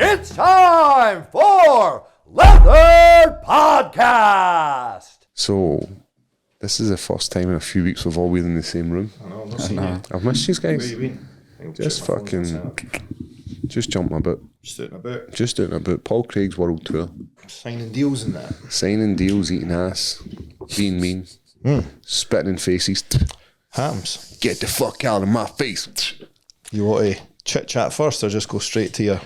It's time for Leather Podcast. So, this is the first time in a few weeks we've all been in the same room. I know, I'm not seeing you. I've missed you guys. Where you been? Just fucking, just jumping a bit. Just out and about. Just doing a bit. Paul Craig's world tour. Signing deals and that. Signing deals, eating ass, being mean, spitting in faces. Hams. Get the fuck out of my face. You want to chit chat first or just go straight to your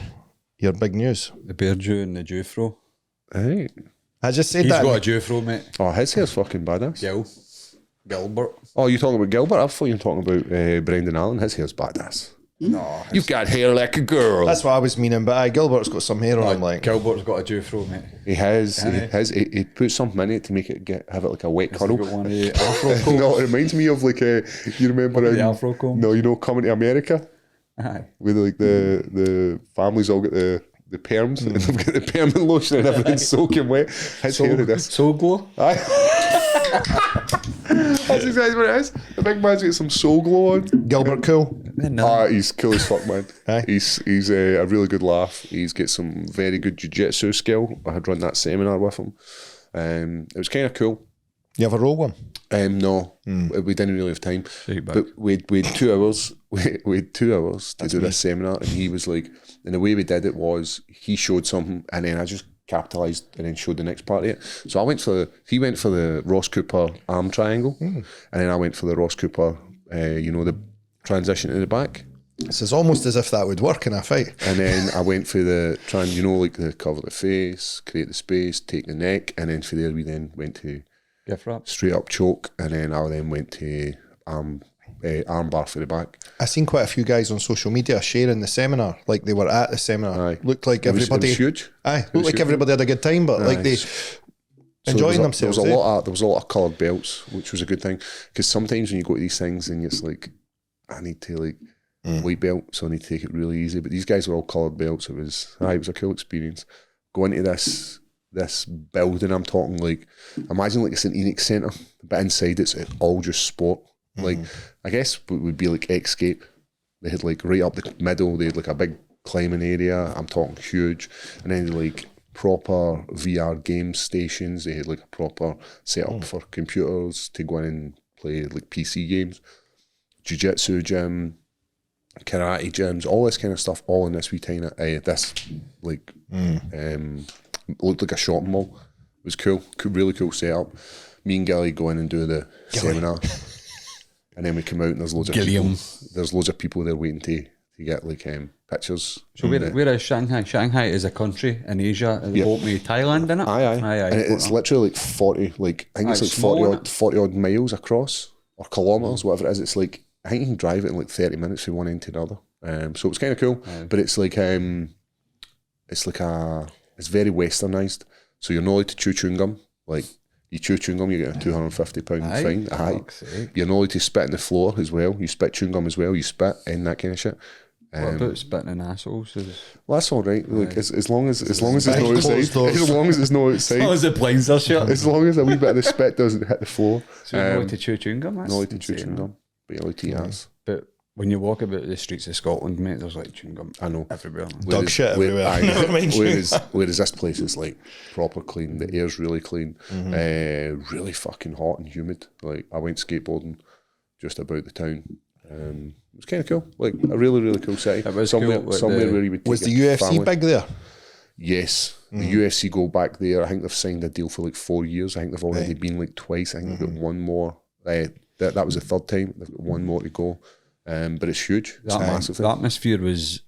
big news? The bear Jew and the Jew fro. Hey. I just said He's that. got a Jew fro, mate. Oh, his hair's fucking badass. Gilbert. Oh, you talking about Gilbert? I thought you were talking about Brendan Allen. His hair's badass. No. You've got hair like a girl. That's what I was meaning, but Gilbert's got some hair on him. Like, Gilbert's got a Jew fro, mate. He has. He put something in it to make it have it like a wet curl. He's got one of the afro comb. No, it reminds me of like you remember the afro comb? No, you know, Coming to America. Aye. With like the families all get the perms and they've got the permanent lotion and everything's soaking wet. His hair of this. Soul glow. Aye. That's exactly what it is. The big man's got some soul glow on. Gilbert cool. No. He's cool as fuck, man. Aye. He's a really good laugh. He's got some very good jiu-jitsu skill. I had run that seminar with him. It was kind of cool. You ever roll one? No, we didn't really have time. Take it back. But we had 2 hours. We had 2 hours to do this seminar, and he was like, and the way we did it was he showed something, and then I just capitalised and then showed the next part of it. So he went for the Ross Cooper arm triangle, and then I went for the Ross Cooper, the transition to the back. This is almost as if that would work in a fight. And then I went for the like the cover the face, create the space, take the neck, and then for there we then went to Gift wrap. straight up choke, and then I then went to arm bar for the back. I seen quite a few guys on social media sharing the seminar, like they were at the seminar. Aye. Looked like It was everybody. huge. Aye, looked like everybody had a good time, but like they enjoying themselves. There was a lot of coloured belts, which was a good thing, because sometimes when you go to these things and it's like, I need to like white belt, so I need to take it really easy. But these guys were all coloured belts. It was a cool experience. Going to this building, I'm talking like, imagine like it's an Enix Centre, but inside it's all just sport. Like, I guess it would be like Escape. They had like right up the middle, they had like a big climbing area. I'm talking huge. And then like proper VR game stations. They had like a proper setup for computers to go in and play like PC games. Jiu-jitsu gym, karate gyms, all this kind of stuff, all in this wee tiny, looked like a shopping mall. It was cool, really cool setup. Me and Gilly go in and do the seminar. And then we come out and there's loads of people there waiting to get like pictures. So where is Shanghai? Shanghai is a country in Asia. They both me Thailand, innit? Aye. And it's literally like 40, like I think it's like small, 40 odd miles across, or kilometres, whatever it is. It's like, I think you can drive it in like 30 minutes from one end to the other. So it was kind of cool. But it's like it's very westernised. So you're not allowed to chew chewing gum. Like, you chew chewing gum, you get a £250 fine. Aye. You're not allowed to spit in the floor as well. You spit chewing gum as well. You spit in that kind of shit. What about spitting in assholes? Well, that's all right. Like, as long as it's not outside. As long as it's not outside. As long as the blinds are shut. As long as a wee bit of the spit doesn't hit the floor. So you're not allowed to chew chewing gum? Not allowed to chew chewing gum, but you're allowed to eat ass. But when you walk about the streets of Scotland, mate, there's like chewing gum. I know. Everywhere. Dog shit everywhere. Never mind Whereas this place is like proper clean. The air's really clean. Really fucking hot and humid. Like, I went skateboarding just about the town. It was kind of cool. Like, a really, really cool city. It was somewhere cool. where you would take Was the your UFC family. big there? Yes. The UFC go back there. I think they've signed a deal for like 4 years. I think they've already been like twice. I think they've got one more. That was the third time. They've got one more to go. But it's huge. It's massive. The atmosphere was,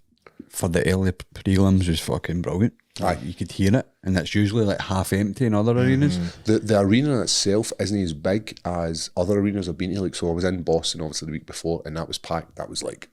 for the early prelims, was fucking brilliant. Like, you could hear it, and it's usually like half empty in other arenas. The arena itself isn't as big as other arenas I've been to. Like, so I was in Boston obviously the week before, and that was packed. That was like,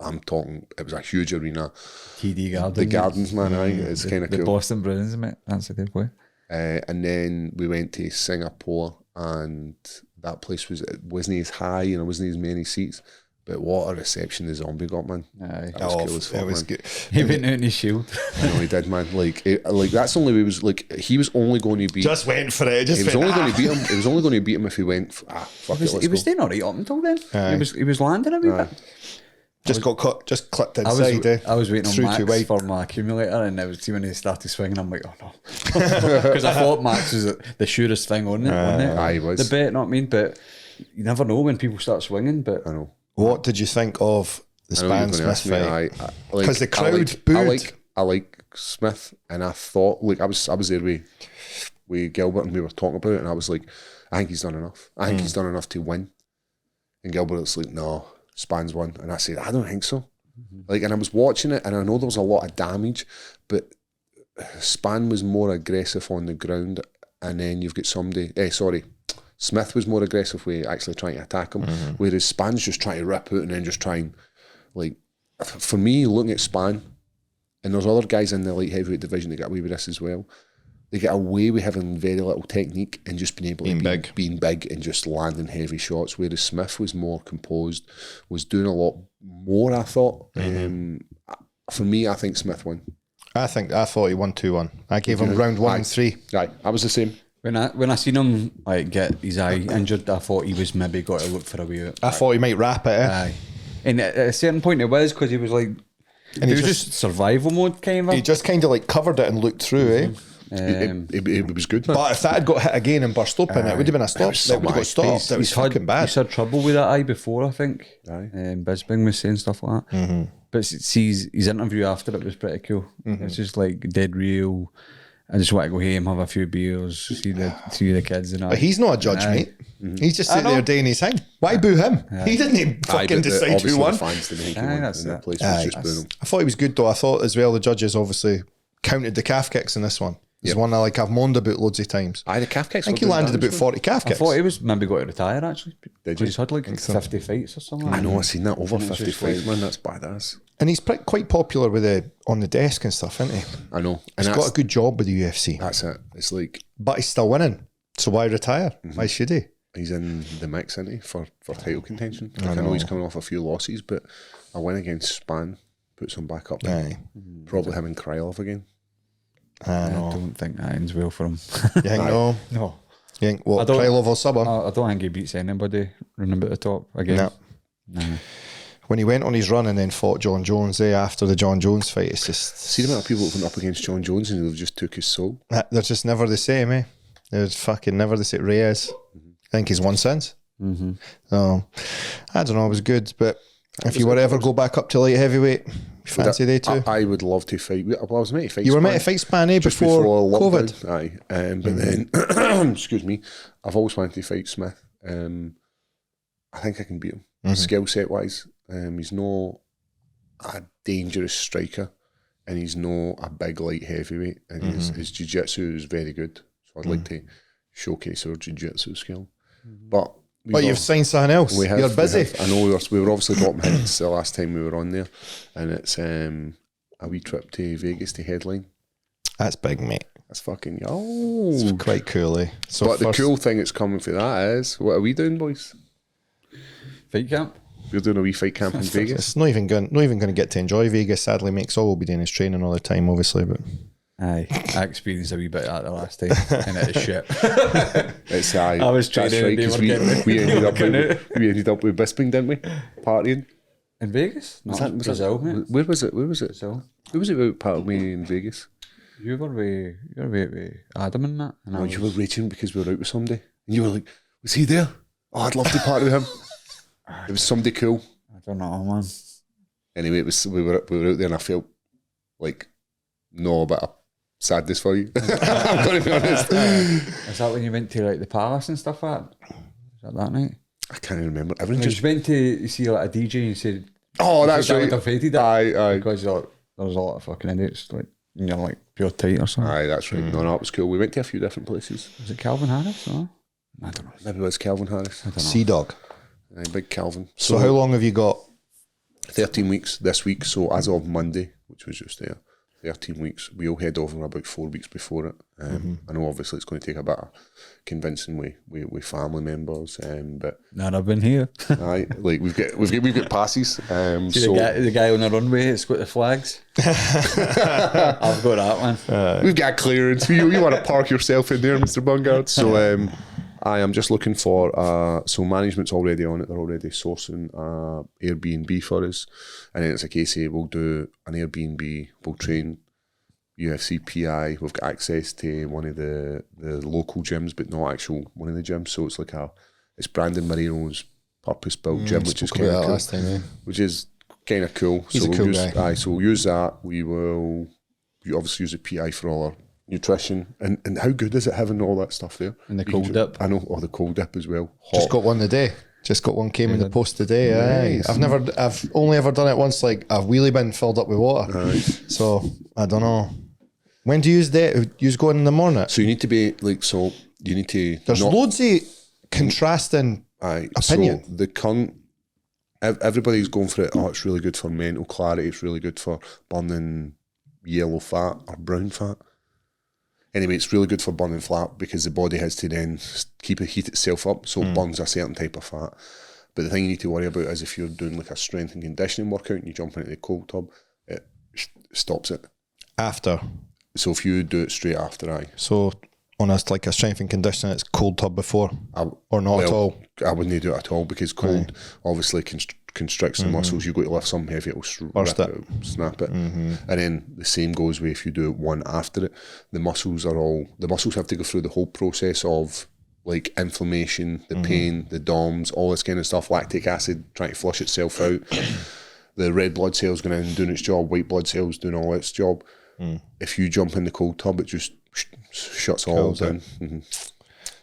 I'm talking, it was a huge arena. TD Gardens. The Gardens, man, it's kind of cool. The Boston Bruins, mate. That's a good play. And then we went to Singapore, and that place wasn't as high, and there wasn't as many seats. But what a reception the zombie got, man. Aye. That was cool as fuck, it was man. good. He went out in his shield. No, he did, man. Like that's the only way he was like, he was only going to beat. Just went for it. He was only going to beat him. He was only going to beat him if he went. Fuck it, let's He was go. doing alright up until then. Aye. He was landing a wee bit. Just got cut, just clipped I inside. was waiting on Through Max too wide. for my accumulator, and I was see when he started swinging, I'm like, oh no, because I thought Max was the surest thing on it, wasn't it? Aye, he was. The bet, not mean, but you never know when people start swinging. But I know. What did you think of the I know Span you're gonna Smith ask me, fight? Because the crowd booed. I like Smith, and I thought, look, I was there with Gilbert, and we were talking about it, and I was like, I think he's done enough. I think he's done enough to win. And Gilbert's like, no, Span's won, and I said, I don't think so. Like, and I was watching it, and I know there was a lot of damage, but Span was more aggressive on the ground, and then you've got Smith was more aggressive with actually trying to attack him, whereas Span's just trying to rip out and then just trying, like, for me, looking at Span, and there's other guys in the light heavyweight division that get away with this as well. They get away with having very little technique and just being able to being big and just landing heavy shots, whereas Smith was more composed, was doing a lot more, I thought. For me, I think Smith won. I thought he won 2-1. I gave him round 1 and 3. Aye, I was the same. when I seen him like get his eye injured, I thought he was maybe got to look for a wee bit. I thought he might wrap it. Aye, and at a certain point it was because he was like, And it was just survival mode kind of. He just kind of like covered it and looked through, It was good, man. But if that had got hit again and burst open, it would have been a stop. It would have got stopped. It was fucking bad. He's had trouble with that eye before, I think. Aye. Bisbing was saying stuff like that. But see, his interview after it was pretty cool. It's just like dead real. I just want to go home, have a few beers, see the kids and all. But he's not a judge, mate. He's just sitting there doing his thing. Why boo him? He didn't fucking decide who won. The fans didn't think he won, that's and that it. place was just booing him. I thought he was good though. I thought as well the judges obviously counted the calf kicks in this one. It's one I I've moaned about loads of times. Aye, the calf kicks. I think he landed about 40 calf I kicks. thought he was maybe got to retire actually. Did you? He's had like 50 fights or something. I know, I've seen that over And it's 50 just fights, like- man. That's badass. And he's quite popular with on the desk and stuff, isn't he? I know. He's And got a good job with the UFC. that's it. It's like But he's still winning. So why retire? Why should he? he's in the mix, isn't he, for title contention. Like, I know he's coming off a few losses, but a win against Span puts him back up there. Aye. Probably him and Krylov again. I I know. don't think that ends well for him. You think no? No. You think what? I don't- Krylov or sub him? I don't think he beats anybody running about the top again. No. No. When he went on his run and then fought John Jones after the John Jones fight, it's just See the amount of people that went up against John Jones and they've just took his soul. they're just never the same, eh? They're fucking never the same. Reyes, I think he's won since. So I don't know, it was good, but if you were to ever go back up to light heavyweight, you fancy they too? I would love to fight. Well, I was meant to fight. You were meant to Span fight Span just before COVID. lockdown. Aye, but then excuse me, I've always wanted to fight Smith. I think I can beat him skill set wise. He's no a dangerous striker, and he's no a big light heavyweight, and his jiu-jitsu is very good. So I'd like to showcase our jiu-jitsu skill. But You've signed something else. we have, You're busy. I know we were obviously dropping hints the last time we were on there, and it's a wee trip to Vegas to headline. That's big, mate. That's fucking It's quite cool, eh? So but the first- cool thing that's coming for that is, what are we doing, boys? Fight camp? We're doing a wee fight camp in Vegas. It's not even going to get to enjoy Vegas. Sadly, Mike's all will be doing his training all the time, obviously. But Aye. I experienced a wee bit of that the last time and it is shit. It's I was that's training and they 'cause were getting we ended up working we ended up with Bisping, didn't we? Partying. In Vegas? No, Brazil, mate. Where was it? Brazil. Who was it about part of me in Vegas? You were with Adam and that. And I Oh, you were was- raging because we were out with somebody, and you were like, "Was he there? Oh, I'd love to party with him." It was somebody cool. I don't know, man. Anyway, it was we were out there, and I felt like a bit of sadness for you. I'm going to be honest. Is that when you went to like the palace and stuff like that? Was that night? I can't even remember. Everyone You just just went to see like a DJ and you said, oh, that's that right. would have hated it. Aye. Because there was a lot of fucking idiots like and you're like pure tight or something. Aye, that's right. No, it was cool. We went to a few different places. Was it Calvin Harris? Or? I don't know. Maybe it was Calvin Harris. Sea Dog. Aye, big Calvin. So how long have you got? 13 weeks this week. So as of Monday, which was just there, 13 weeks. We'll head over about 4 weeks before it. I know obviously it's going to take a bit of convincing with family members, but Nah, I've been here. aye, like we've got passes. See So the guy on the runway, it's got the flags. I've got that one. we've got clearance. You want to park yourself in there, Mr. Bungard. So I'm just looking for, so management's already on it. They're already sourcing Airbnb for us. And then it's a case of we'll do an Airbnb, we'll train UFC PI. We've got access to one of the local gyms, but not actual one of the gyms. So it's like it's Brandon Marino's purpose-built gym, which is kind of cool. Which is kind of cool. He's a cool guy. So we'll use that. You obviously use a PI for all our nutrition. And how good is it having all that stuff there? And the cold dip. I know, or the cold dip as well. Hot. Just got one today. Came in the post today. Nice. I've only ever done it once, like a wheelie bin filled up with water. So I don't know. When do you use that? You go in the morning? So you need to be like, you need to. There's loads of contrasting opinion. So the everybody's going for it. Oh, it's really good for mental clarity. It's really good for burning yellow fat or brown fat. Anyway, it's really good for burning fat because the body has to then heat itself up, so it burns a certain type of fat. But the thing you need to worry about is if you're doing like a strength and conditioning workout and you jump into the cold tub, it stops it. After. So if you do it straight after, So on a strength and conditioning, it's cold tub before or not at all? I wouldn't do it at all because cold obviously constricts the muscles. You've got to lift something heavy, it'll snap it. And then the same goes with if you do it one after it. The muscles have to go through the whole process of like inflammation, the pain, the DOMS, all this kind of stuff, lactic acid trying to flush itself out. The red blood cells going in and doing its job, white blood cells doing all its job. If you jump in the cold tub, it just shuts all down.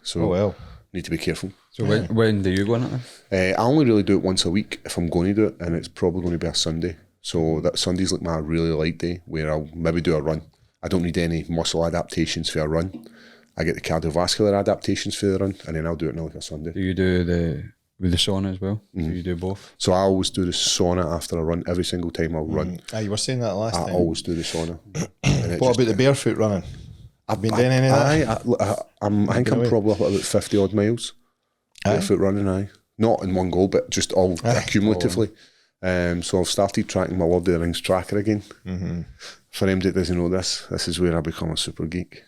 So need to be careful. So when do you go on it? I only really do it once a week if I'm going to do it, and it's probably going to be a Sunday. So that Sunday's like my really light day where I'll maybe do a run. I don't need any muscle adaptations for a run. I get the cardiovascular adaptations for the run, and then I'll do it on like a Sunday. Do you do with the sauna as well? So you do both? So I always do the sauna after a run. Every single time I'll run. You were saying that last time. I always do the sauna. What about the barefoot running? I've been doing any of that. I think I'm probably up at about 50 odd miles. Barefoot running, not in one go, but just all cumulatively. So I've started tracking my Lord of the Rings tracker again. For anyone that doesn't know this is where I become a super geek.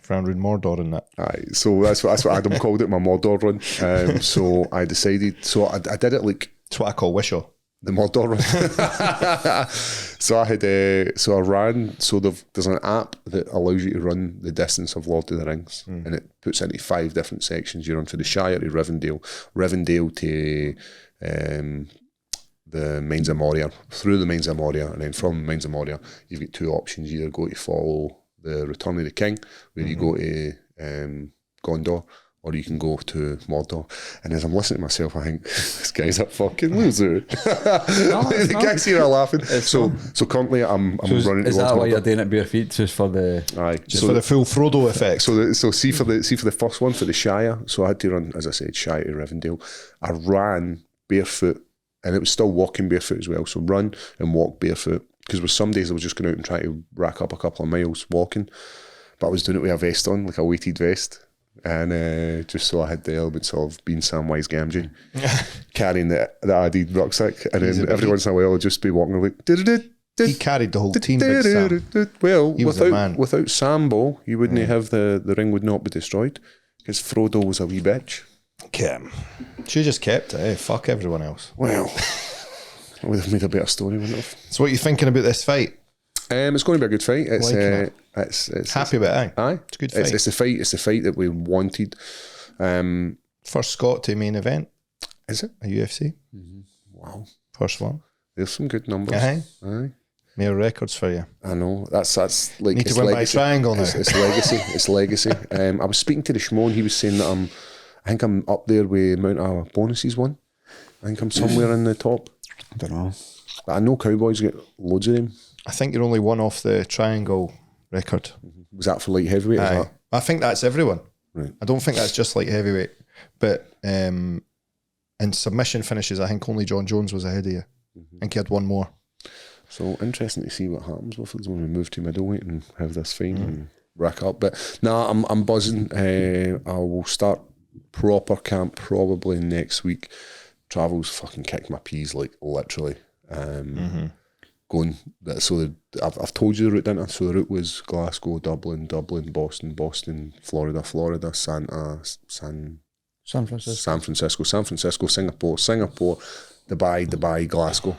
Found with Mordor in that. So that's what Adam called it, my Mordor run. So I decided, I did it like... It's what I call Wishaw. The Mordor run. So I ran, so there's an app that allows you to run the distance of Lord of the Rings, and it puts into 5 different sections. You run from the Shire to Rivendell to the Mines of Moria, through the Mines of Moria, and then from Mines of Moria, you've got 2 options. You either go to follow the Return of the King, where you go to Gondor, or you can go to Mordor. And as I'm listening to myself, I think, this guy's a fucking loser. The guys here are laughing. So currently I'm running. Is that why you're doing it bare feet, just for the... for the full Frodo effect? So see for the first one, for the Shire, so I had to run, as I said, Shire to Rivendell. I ran barefoot, and it was still walking barefoot as well. So run and walk barefoot. Because with some days I was just going out and trying to rack up a couple of miles walking. But I was doing it with a vest on, like a weighted vest. And just so I had the elements of being Samwise Gamgee, carrying the Addy rucksack, and then every once in a while I'd just be walking like. He carried the whole team. Big Sam. Well, without Sambo, you wouldn't have the ring would not be destroyed because Frodo was a wee bitch. She just kept it. Fuck everyone else. Well, I would have made a better story, wouldn't it? So, what are you thinking about this fight? It's going to be a good fight. It's happy about it. Aye, it's a good fight. It's the fight that we wanted. First Scot to main event. Is it a UFC? Wow, first one. There's some good numbers. Aye. More records for you. I know. That's like need to win legacy. by triangle now. It's legacy. It's legacy. I was speaking to the Shimon. He was saying that I think I'm up there with the amount of bonuses won. I think I'm somewhere in the top. I don't know. But I know Cowboys get loads of them. I think you're only one off the triangle record. Was that for light heavyweight? I think that's everyone. Right. I don't think that's just light heavyweight. But in submission finishes, I think only John Jones was ahead of you. I think he had one more. So interesting to see what happens with us when we move to middleweight and have this fight and rack up. But I'm buzzing. I will start proper camp probably next week. Travel's fucking kicked my peas, like literally. going. I've told you the route, didn't I? So the route was Glasgow, Dublin, Boston, Florida, San Francisco, Singapore, Dubai, Glasgow,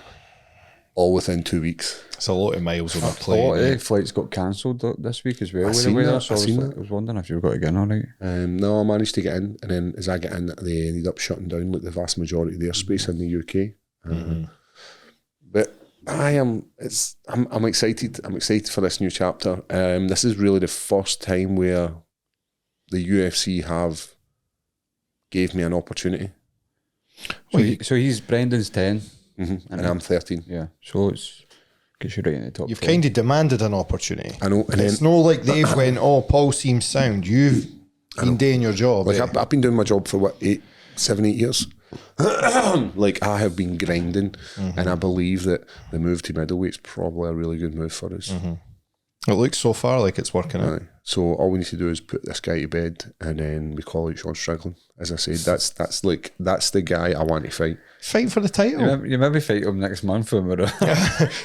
all within 2 weeks. It's a lot of miles on a A lot plane. of flights got cancelled this week as well. I seen that, So I seen I was wondering if you got to get in all right. No, I managed to get in, and then as I get in, they ended up shutting down like the vast majority of the airspace in the UK. But I'm excited. I'm excited for this new chapter. This is really the first time where the UFC have gave me an opportunity. So he's Brendan's 10. And I'm 13. Yeah. So it's gets you right in the top. You've 10. kind of demanded an opportunity. I know. And It's then, no like they've went, oh, Paul seems sound. You've been doing your job. like, eh? I've been doing my job for 7, 8 years. Like, I have been grinding, and I believe that the move to middleweight's probably a really good move for us. It looks so far like it's working out. Aye. So all we need to do is put this guy to bed, and then we call out Sean Strickland. As I said, that's the guy I want to fight. Fight for the title. You maybe fight him next month when we're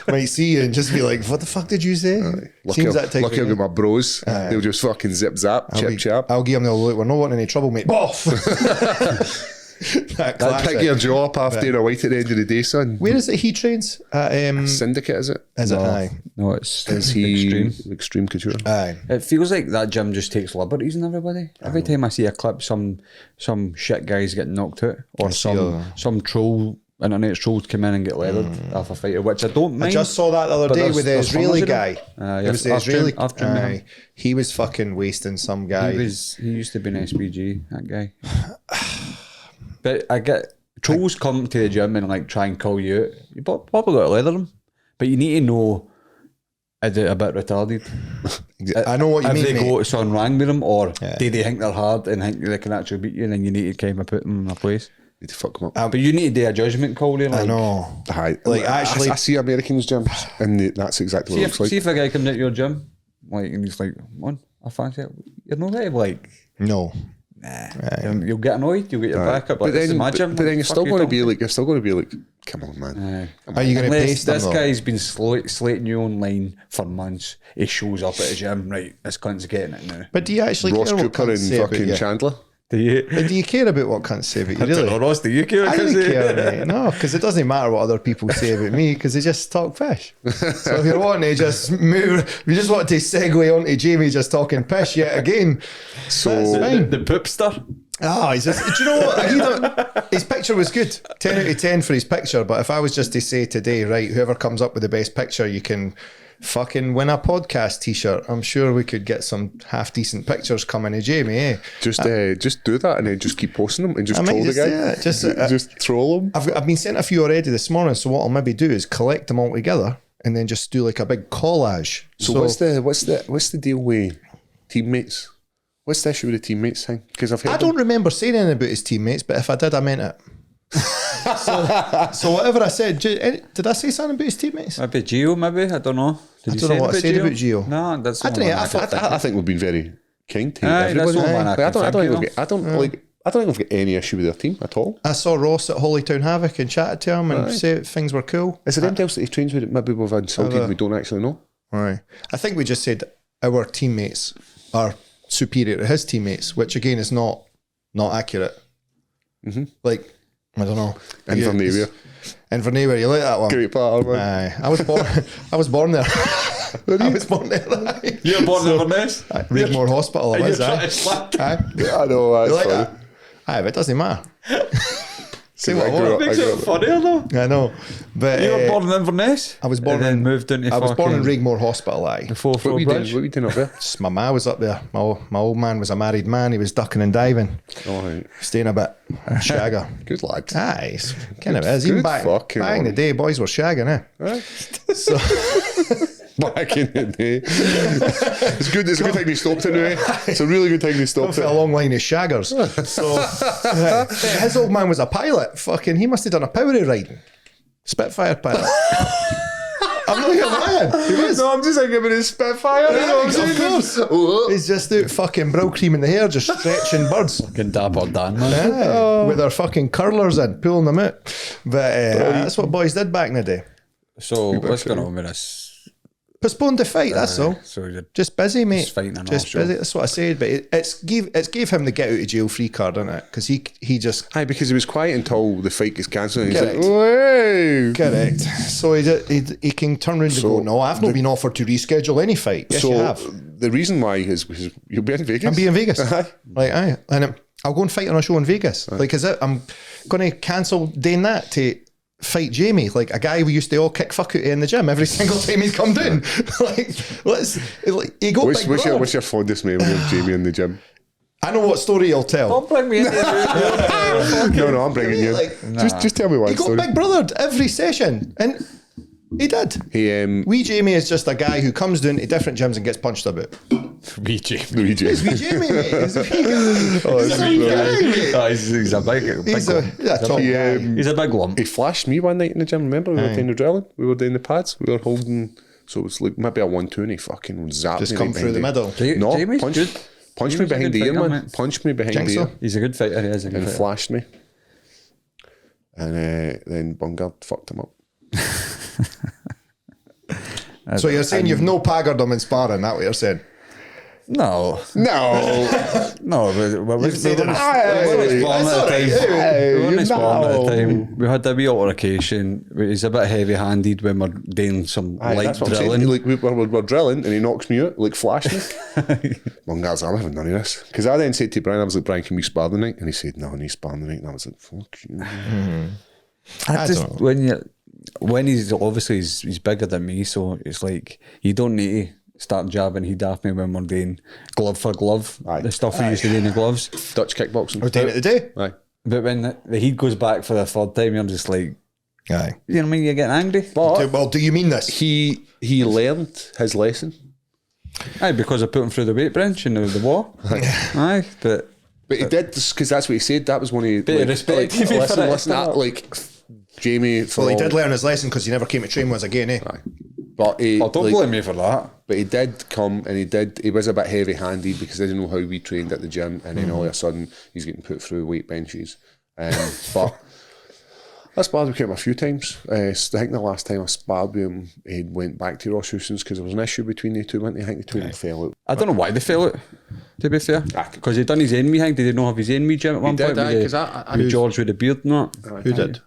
Might see you and just be like, what the fuck did you say? Seems that type Lucky of I've got guy. my bros. They'll just fucking zip zap, chip chap. I'll give them the look. We're not wanting any trouble, mate. Boff! That I'll classic. pick your jaw up after a white at the end of the day, son. Where is it he trains? At, Syndicate, is it? is it? Aye. no, it's Is he extreme. Extreme Couture? Aye. It feels like that gym just takes liberties on everybody. Every time I see a clip, some shit guys get knocked out, or some troll internet trolls come in and get leathered off a fighter, which I don't mind. I just saw that the other but day there's- with the there's Israeli hundreds of guy. them. It was the I've trained- Israeli. I've trained with him. Aye. He was fucking wasting some guy. He used to be an SPG, that guy. But I get trolls come to the gym and like try and call you out. You probably got to leather them, but you need to know is it a bit retarded. I know what you If mean, they mate. go to rang with them, or Yeah. do they think they're hard and think they can actually beat you, and then you need to kind of put them in their place. Need to fuck him up. But you need to do a judgment call there. Like, I know. Aye. Like, I actually- I see Americans gyms, and that's exactly what it looks like. See if a guy comes at your gym, like, and he's like, "Man, I fancy it." You're not ready, like. No. You'll get annoyed. You'll get your back up. Like, But this is then, my but, gym. but then you're Fuck still going to talking be like, come on, man. Are you going to Unless paste them this though? guy's been slating you online for months. He shows up at the gym, right? This cunt's getting it now. But do you actually Ross care what Cooper cunts and say about fucking you? Chandler. Do you? But do you care about what cunts say about you? Really? Ross, do you care? I don't care, mate. No, because it doesn't matter what other people say about me, because they just talk pish. So if you're wanting to just move, if you just want to segue onto Jamie just talking pish yet again, So that's fine. The poopster. He's just, do you know what? His picture was good. 10 out of 10 for his picture. But if I was just to say today, right, whoever comes up with the best picture, you can fucking win a podcast t-shirt. I'm sure we could get some half decent pictures coming of Jamie, eh? just do that, and then just keep posting them, and just I might troll the just guy. do that. Just troll him. I've been sent a few already this morning, so what I'll maybe do is collect them all together and then just do like a big collage. So what's the deal with teammates? What's the issue with the teammates thing? Because I've heard I don't remember saying anything about his teammates, but if I did, I meant it. so whatever I said, did I say something about his teammates? Maybe Gio, maybe. I don't know. Did I you don't say know what I said about Gio. No, that's I don't know, I think we've been very kind to Aye, that's everybody. the one I Like, can I don't think think of. I don't think we've got any issue with their team at all. I saw Ross at Holytown Havoc and chatted to him and said things were cool. Is there anything else that he trains with that maybe we've insulted we don't actually know? Right. I think we just said our teammates are superior to his teammates, which again is not accurate. Like, I don't know. Inverness. Inverness, you like that one? Great part, man. Aye. I was born there. I was born there. Aye. You were born in Inverness? Regmore Hospital, I And was. you're Aye. trying to slap Aye. I know, You that's like funny. that? Aye, but it doesn't matter. Say I what I grew want. up- Makes I it grew up- funnier though. I know. But You were born in Inverness? I was born and then in- moved into I was born in fucking Regmore Hospital, aye. the Fourth What Row were you doing? Bridge. What were you doing up there? Just my ma was up there. My old man was a married man. He was ducking and diving, All right. staying a bit. Shagger. Good lad. Aye, kind of is. Even Good back fucking in the on. day, boys were shagging, eh? So Back in the day. It's good. It's a good thing they stopped it now. It's a really good thing they stopped for a it. long line of shaggers. So his old man was a pilot. Fucking, he must have done a power riding. Spitfire pilot. I'm not even lying. He was. No, I'm just thinking about his Spitfire. You know what I'm saying? Of course. He's just out fucking brow cream in the hair, just stretching birds. Fucking Dapper Dan, man. Aye, with their fucking curlers in, pulling them out. But that's what boys did back in the day. So what's going on with this? Postponed the fight, that's all. So you're Just busy, mate. just fighting an Just offshore. busy. That's what I said. But it's gave him the get out of jail free card, isn't it? Because he just Aye, because he was quiet until the fight gets cancelled. And he's Correct. like, "Whoa!" correct. So he can turn around and So go, no, I've not been offered to reschedule any fight. Yes, So you have. the reason why is because you'll be in Vegas. I'm being Vegas. Aye. Like, aye. And I'll go and fight on a show in Vegas. Like, is it? I'm going to cancel doing that to fight Jamie, like a guy we used to all kick fuck out in the gym every single time he'd come down. He got What's, big what's, your, broad. what's your fondest memory of Jamie in the gym? I know what story you'll tell. Don't bring me into this. No, I'm bringing you. Like, Just tell me one He got story. big brothered every session, and he did. He Wee Jamie is just a guy who comes down to different gyms and gets punched about. BG. Luigi. It's Wee Jamie, mate. He's a wee guy. He's a wee guy, mate. Oh, he's a big He's a top guy. He's a big lump. He flashed me one night in the gym. Remember, we were doing the drilling. We were doing the pads. We were holding. So it was like maybe a 1-2, and he fucking zapped Just me come right through the behind middle. No, Jamie's punch, good. punch me Jamie's a behind good the ear, fighter, man. mate. Punch me behind Think the so? ear He's a good fighter. He is a good and fighter. flashed me. And then Bungard fucked him up. So you're saying you've no paggered him in sparring? That what you're saying? No, No. no. We said it. weren't Aye, sparring that's at all the right. time. We weren't you sparring at the know. time. We had a wee altercation. He's a bit heavy-handed when we're doing some Aye, light that's what I'm saying. drilling. Like we're drilling, and he knocks me out, like flashed me. Bungard's, I'm having none of this. Because I then said to Brian, I was like, Brian, can we spar the night? And he said, no, I need to spar the night. And I was like, fuck you. I just don't know. when he's obviously he's bigger than me, so it's like you don't need to start jabbing he'd off me when we're doing glove for glove, Aye. the stuff we used to do in the gloves. Dutch kickboxing. We're doing it today. Aye. But when the heat goes back for the third time, you're just like, Aye. you know what I mean? You're getting angry. But Well, do you mean this? he learned his lesson. Aye, because I put him through the weight bench and the wall. Aye, but But he did, because that's what he said. That was one of Bit of respect for listen, it, listen, isn't it? like Jamie. For Well, he all- did learn his lesson because he never came to train with us again, eh? Aye. But he, oh, don't like, blame me for that. But he did come, and he was a bit heavy-handed because I didn't know how we trained at the gym, and then all of a sudden he's getting put through weight benches. But I sparred with him a few times. I think the last time I sparred with him, he went back to Ross Houston's because there was an issue between the two, wasn't there? I think the two of them fell out. I don't know why they fell out, to be fair. Because he'd done his enemy thing. Did he not have his enemy gym at one did, point? aye, with 'cause I with George with the beard and that? Who did?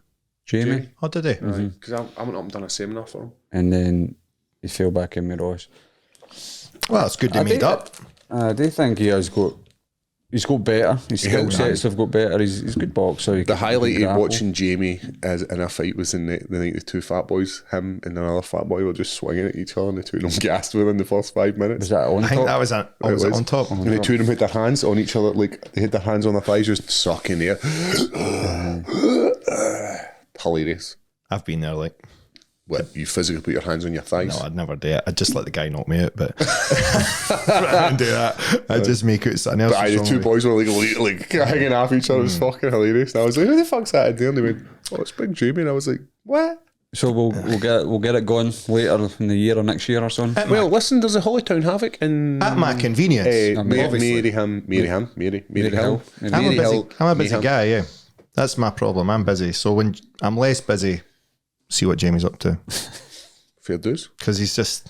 Jamie. Oh, did he? Because I went up and done a seminar for him. And then he fell back in with Ross. Well, it's good they made up. I do think he's got better. His skill sets have got better. He's a good boxer. The highlight of watching Jamie as in a fight was in the night the two fat boys, him and another fat boy, were just swinging at each other, and the two of them gassed within the first 5 minutes. Was that on I think top? that was on, oh, was it on top. And the two of them had their hands on each other, like they had their hands on their thighs, just sucking air. Hilarious. I've been there, like. What, you physically put your hands on your thighs? No, I'd never do it. I'd just let the guy knock me out, but I wouldn't do that. I'd just make out something else. But aye, the was two wrong with boys were like hanging off each other. It was fucking hilarious. And I was like, who the fuck's that in there? And they went, oh, it's Big Jamie. And I was like, what? So we'll get it going later in the year or next year or something. Well, listen, there's a Holytown Havoc in me. At my convenience. Mary Hill. Mary Hill. I'm a busy guy, yeah. That's my problem. I'm busy. So when I'm less busy, see what Jamie's up to. Fair dues. Because he's just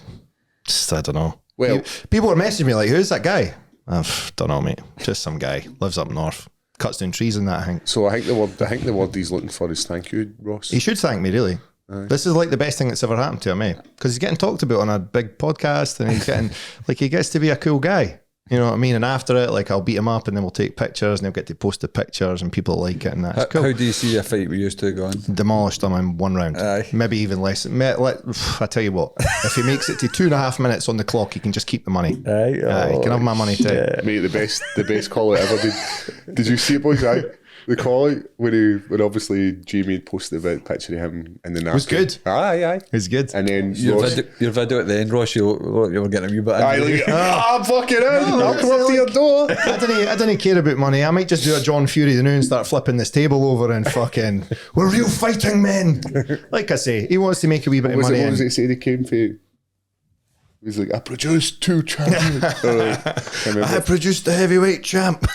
I don't know. Well- people are messaging me like, who's that guy? I don't know, mate. Just some guy. Lives up north. Cuts down trees and that, I think. So I think the word he's looking for is thank you, Ross. He should thank me, really. This is like the best thing that's ever happened to him, eh? Because he's getting talked about on a big podcast and he's getting, like, he gets to be a cool guy. You know what I mean? And after it, like, I'll beat him up and then we'll take pictures and he'll get to post the pictures and people like it and that's cool. How do you see a fight we used to go on? Demolished him in 1 round. Aye. Maybe even less. I tell you what, if he makes it to 2.5 minutes on the clock, he can just keep the money. Aye, He can have my money too. Mate, the best call I ever did. Did you see it, boys? Aye. The call out when obviously Jamie had posted the picture of him in the napkin. Was good. Aye. He's good. And then Your Ross, video at the end, Ross, you were getting a wee bit aye, angry. like, I'm fucking in. I'll come up to your door. I didn't care about money. I might just do a John Fury the new and start flipping this table over and fucking, we're real fighting men. Like I say, he wants to make a wee bit of What money. was in. it said he came for? He's like, I produced 2 champions. I produced the heavyweight champ.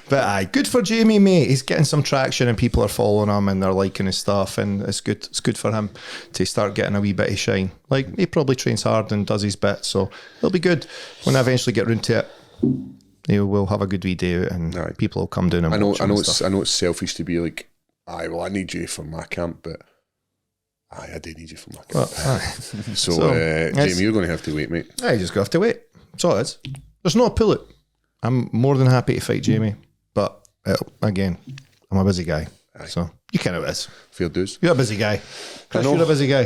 But aye, good for Jamie, mate. He's getting some traction and people are following him and they're liking his stuff, and it's good. It's good for him to start getting a wee bit of shine. Like, he probably trains hard and does his bit, so it'll be good when I eventually get round to it. We'll have a good wee day out and people will come down and watch. I know it's selfish to be like, I need you for my camp, but I do need you for my camp. So Jamie, you're going to have to wait, mate. I just have to wait. That's all it is. There's no pull it. I'm more than happy to fight Jamie, but again, I'm a busy guy. So you kind of is. Fair dues. You're a busy guy. Chris, you're a busy guy.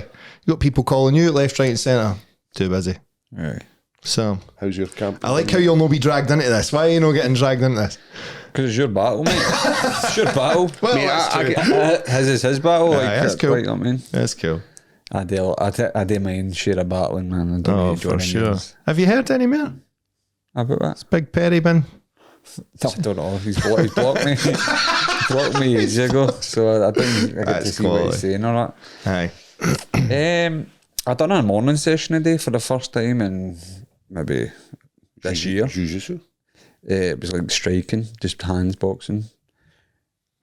You got people calling you left, right, and centre. Too busy. Right. So how's your camp? I like how you'll not be dragged into this. Why are you not getting dragged into this? Because it's your battle, mate. It's your battle. Well, mate, his is his battle. That's cool. Right, I mean, that's cool. I do mind share a battling, man. I don't really for join sure. in. Have you heard any more? About that? It's Big Perry been. I don't know. He's blocked me. He blocked me ages ago, so I didn't get to see what he's saying or not. Aye. I done a morning session today for the first time in maybe this year. Jiu-jitsu? It was like striking, just hands boxing.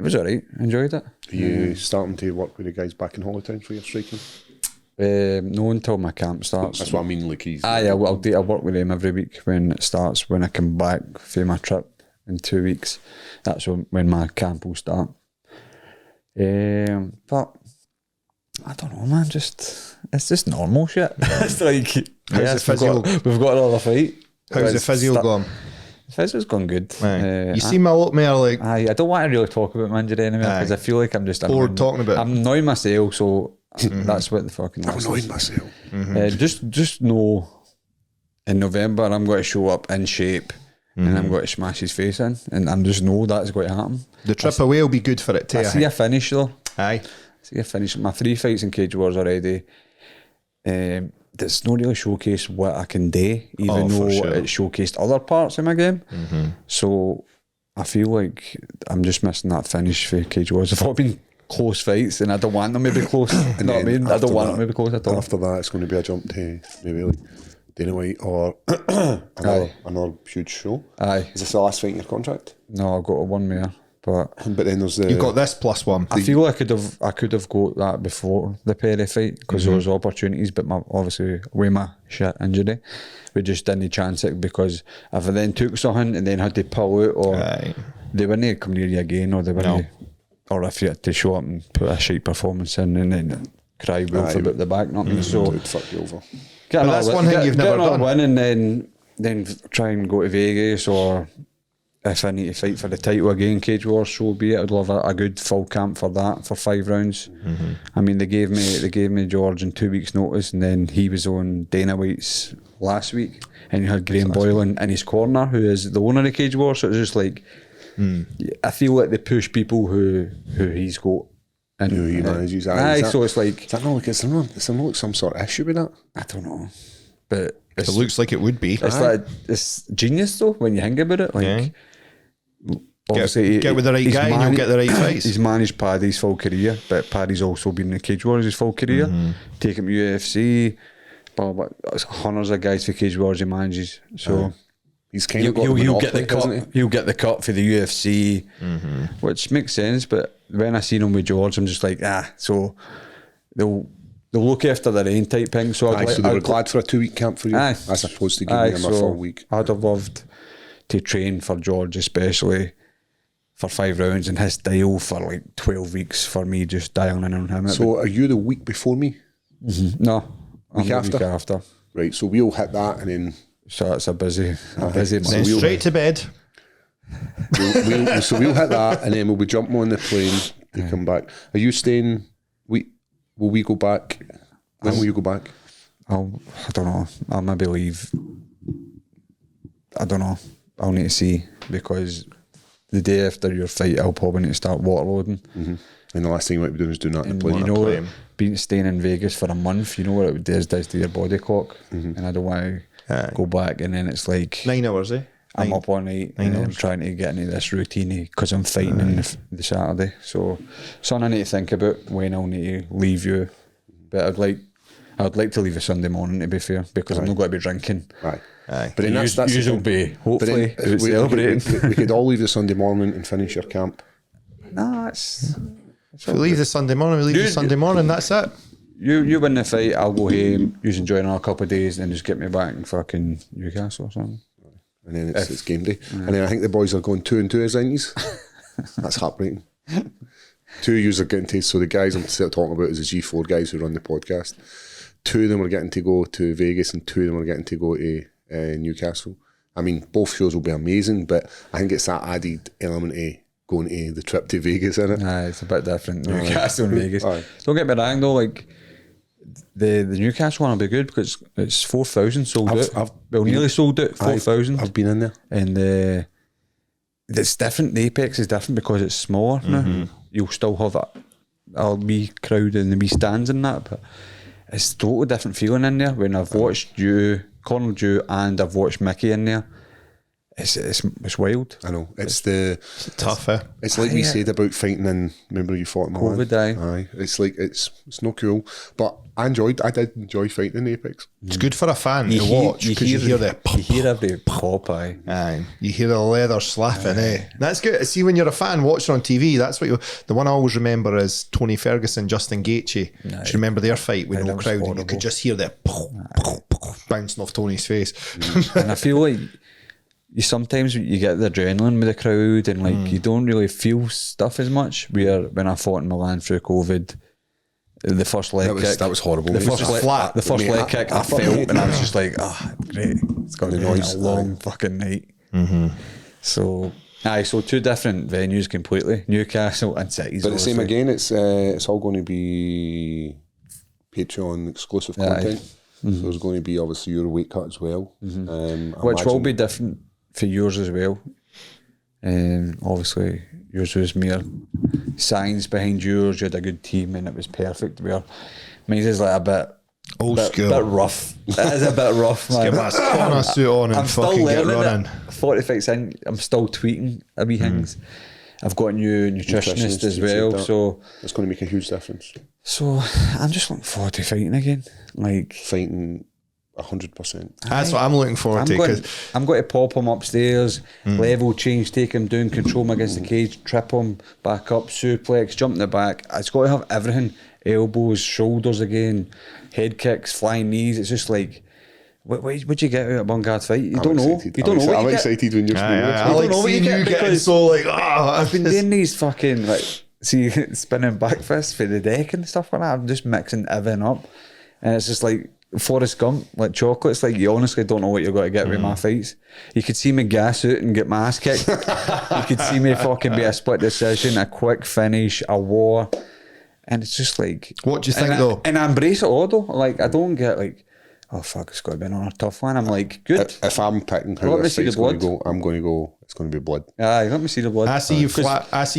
It was alright. Enjoyed it. Are you starting to work with the guys back in Hollowtown for your striking? No, until my camp starts. That's what I mean. Like he's. I'll work with him every week when it starts. When I come back for my trip in 2 weeks, that's when my camp will start. But I don't know, man. It's just normal shit. It's like we've got another fight. How's the physio going? The physio's gone good. You seem a lot more like. I don't want to really talk about my injury anymore because I feel like I'm just bored talking about it. I'm annoying myself, so that's what the fucking. I'm annoying myself. Just know in November I'm going to show up in shape and I'm going to smash his face in, and I'm just know that's going to happen. The trip away will be good for it too. I see a finish though. Aye. See a finish. My 3 fights in Cage Wars already. That's not really showcased what I can do, even though it showcased other parts of my game. So I feel like I'm just missing that finish for Cage Wars. They've all been close fights, and I don't want them to be close. You know what I mean? I don't want them to be close at all. After that, it's going to be a jump to maybe like Dana White or another huge show. Aye. Is this the last fight in your contract? No, I've got one more. But then there's the. You've got this plus one. I feel I could have got that before the Perry fight because there was opportunities, but obviously with my shit injury, we just didn't chance it, because if I then took something and then had to pull out, or they wouldn't come near you again, or they wouldn't, or if you had to show up and put a shite performance in and then cry wolf about the back, not me. So fuck you over. That's one thing you've never done. Win and then try and go to Vegas, or if I need to fight for the title again, Cage Wars, so be it. I'd love a good full camp for that, for 5 rounds. I mean, they gave me George in 2 weeks' notice, and then he was on Dana White's last week, and you had Graham Boyle in his corner, who is the owner of Cage Wars. So it's just like I feel like they push people who he's got. And who he manages. So it's like, is that not like it's not like some sort of issue with that? I don't know, but it looks like it would be. It's like, it's genius though when you think about it. Like, obviously, get with the right guy and you'll get the right fights. He's managed Paddy's full career, but Paddy's also been in the Cage Wars his full career. Take him to UFC, but hundreds of guys for Cage Wars he manages. So he's kind of he'll get the cut. He'll get the cut for the UFC, which makes sense. But when I seen him with George, I'm just like, so they'll look after their own type thing. So so they were glad for a 2-week camp for you, as opposed to giving him a full week. I'd have loved to train for George, especially for 5 rounds, and his style for like 12 weeks for me, just dialing in on him. So are you the week before me? No, week week after. Right, so we'll hit that, and then so it's a busy month. Then straight to bed. So we'll hit that, and then we'll be jumping on the plane to come back. Are you staying? Will we go back? When will you go back? I don't know. I'll maybe leave. I don't know. I'll need to see, because the day after your fight, I'll probably need to start water loading. And the last thing you might be doing is doing that in the plane. You know, being staying in Vegas for a month, you know what it does to your body clock, and I don't want to go back, and then it's like 9 hours, I'm up all night and I'm trying to get into this routine because I'm fighting on the Saturday. So something I need to think about when I'll need to leave you. But I'd I'd like to leave a Sunday morning, to be fair, because I'm not going to be drinking. Aye. Aye. But then that's the Usual thing. be, hopefully, But then out celebrating. we could all leave the Sunday morning and finish your camp. Nah, it's If we leave the Sunday morning, we leave the Sunday morning, that's it. you win the fight, I'll go home, you enjoy another couple of days, and then just get me back in fucking Newcastle or something. And then it's game day. And then I think the boys are going 2-2 as Yankees. That's heartbreaking. 2 years are getting to, so the guys I'm still talking about is the G4 guys who run the podcast. 2 of them are getting to go to Vegas and 2 of them are getting to go to Newcastle. I mean, both shows will be amazing, but I think it's that added element of going to the trip to Vegas, isn't it? Nah, it's a bit different. Newcastle and Vegas. Aye. Don't get me wrong though, like the Newcastle one will be good because it's 4,000 sold out. Nearly sold out, 4,000. I've been in there. And it's different. The Apex is different because it's smaller now. You'll still have a wee crowd in the wee stands and that, but it's a totally different feeling in there. When I've watched you, cornered you, and I've watched Mickey in there, it's wild. I know. It's Tough, eh? It's like we said about fighting in, remember you fought in Milan? COVID, aye. It's like, it's not cool. But I did enjoy fighting in Apex. It's good for a fan to watch because you hear the you hear every pop, aye. Aye, you hear the leather slapping, eh? That's good. See, when you're a fan watching on TV, that's what the one I always remember is Tony Ferguson, Justin Gaethje. Do you remember their fight with no crowd? And you could just hear the bouncing off Tony's face. And I feel like sometimes you get the adrenaline with the crowd and like you don't really feel stuff as much. Where when I fought in Milan through COVID, the first leg kick, that was horrible. The It was first just leg, flat. the first Mate, leg kick, I felt, and I was just like, great, it's going to be a long fucking night. So, so 2 different venues completely, Newcastle and cities. But the same obviously. again, it's all going to be Patreon exclusive content. So there's going to be obviously your weight cut as well. Which will be different for yours as well. Obviously, yours was more science behind yours. You had a good team, and it was perfect. Where mine is like a bit Old school. bit rough. It is a bit rough, man. Get my suit on and I'm still fucking get learning running. it. 40 fights in, I'm still tweaking a wee things. I've got a new nutritionist as well, so it's going to make a huge difference. So I'm just looking forward to fighting again. Like Fighting 100%. That's what I'm looking forward to. I'm going to pop him upstairs, level change, take him down, control him against the cage, trip him, back up, suplex, jump in the back. It's got to have everything. Elbows, shoulders again, head kicks, flying knees. It's just like, what'd you get out of Bungard fight? You don't know. You don't know what I'm you get. excited when you're I don't like know what you seeing get you getting because so like, I've been doing these fucking like spinning back fists for the deck and stuff like that. I'm just mixing everything up, and it's just like Forrest Gump, like chocolates. Like you honestly don't know what you're going to get with my fights. You could see me gas out and get my ass kicked. You could see me fucking be a split decision, a quick finish, a war, and it's just like, what do you think though? And I embrace it all though. Like I don't get like, oh fuck, it's got to be another tough one. I'm like, good. If I'm picking Let how me this see the fight's going to blood. go, I'm going to go, it's going to be blood. Aye, let me see the blood. I see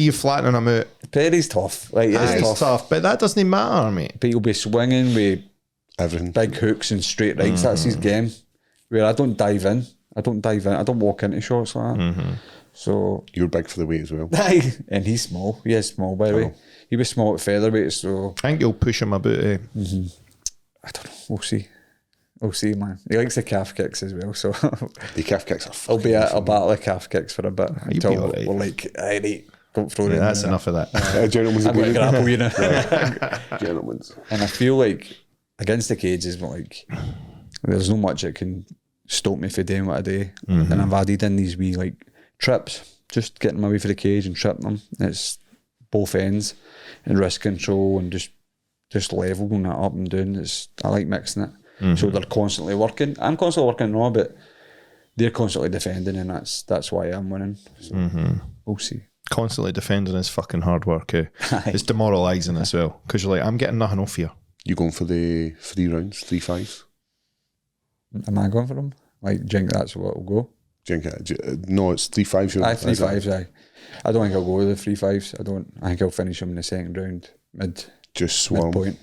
you flattening him out. Perry's tough. Like it's It's tough, but that doesn't matter, mate. But he'll be swinging with Everything. big hooks and straight rights. That's his game. Where I don't dive in. I don't walk into shots like that. So You're big for the weight as well. and he's small. He is small, by the way. He was small at featherweight, so I think you'll push him a bit. I don't know. We'll see. We'll see, man. He likes the calf kicks as well, so The calf kicks are I'll fucking be a battle of calf kicks for a bit until be all right. we're like, aye, right, don't throw it in That's there. enough of that. gentleman's I'm going to grapple, you know. Gentlemen's. And I feel like against the cage is like there's no much that can stop me from doing what I do. And I've added in these wee like trips, just getting them away for the cage and tripping them. It's both ends and wrist control and just leveling it up and down. I like mixing it. So they're constantly working. I'm constantly working raw, but they're constantly defending, and that's why I'm winning. So we'll see. Constantly defending is fucking hard work. Eh? It's demoralising as well because you're like, I'm getting nothing off here. You going for the 3 rounds, 3 5s? Am I going for them? Like, do you think that's what will go? No, it's 3 5s. Aye, 3 5s, aye. I don't think I'll go with the 3 5s. I think I'll finish him in the second round, Just swirl. midpoint.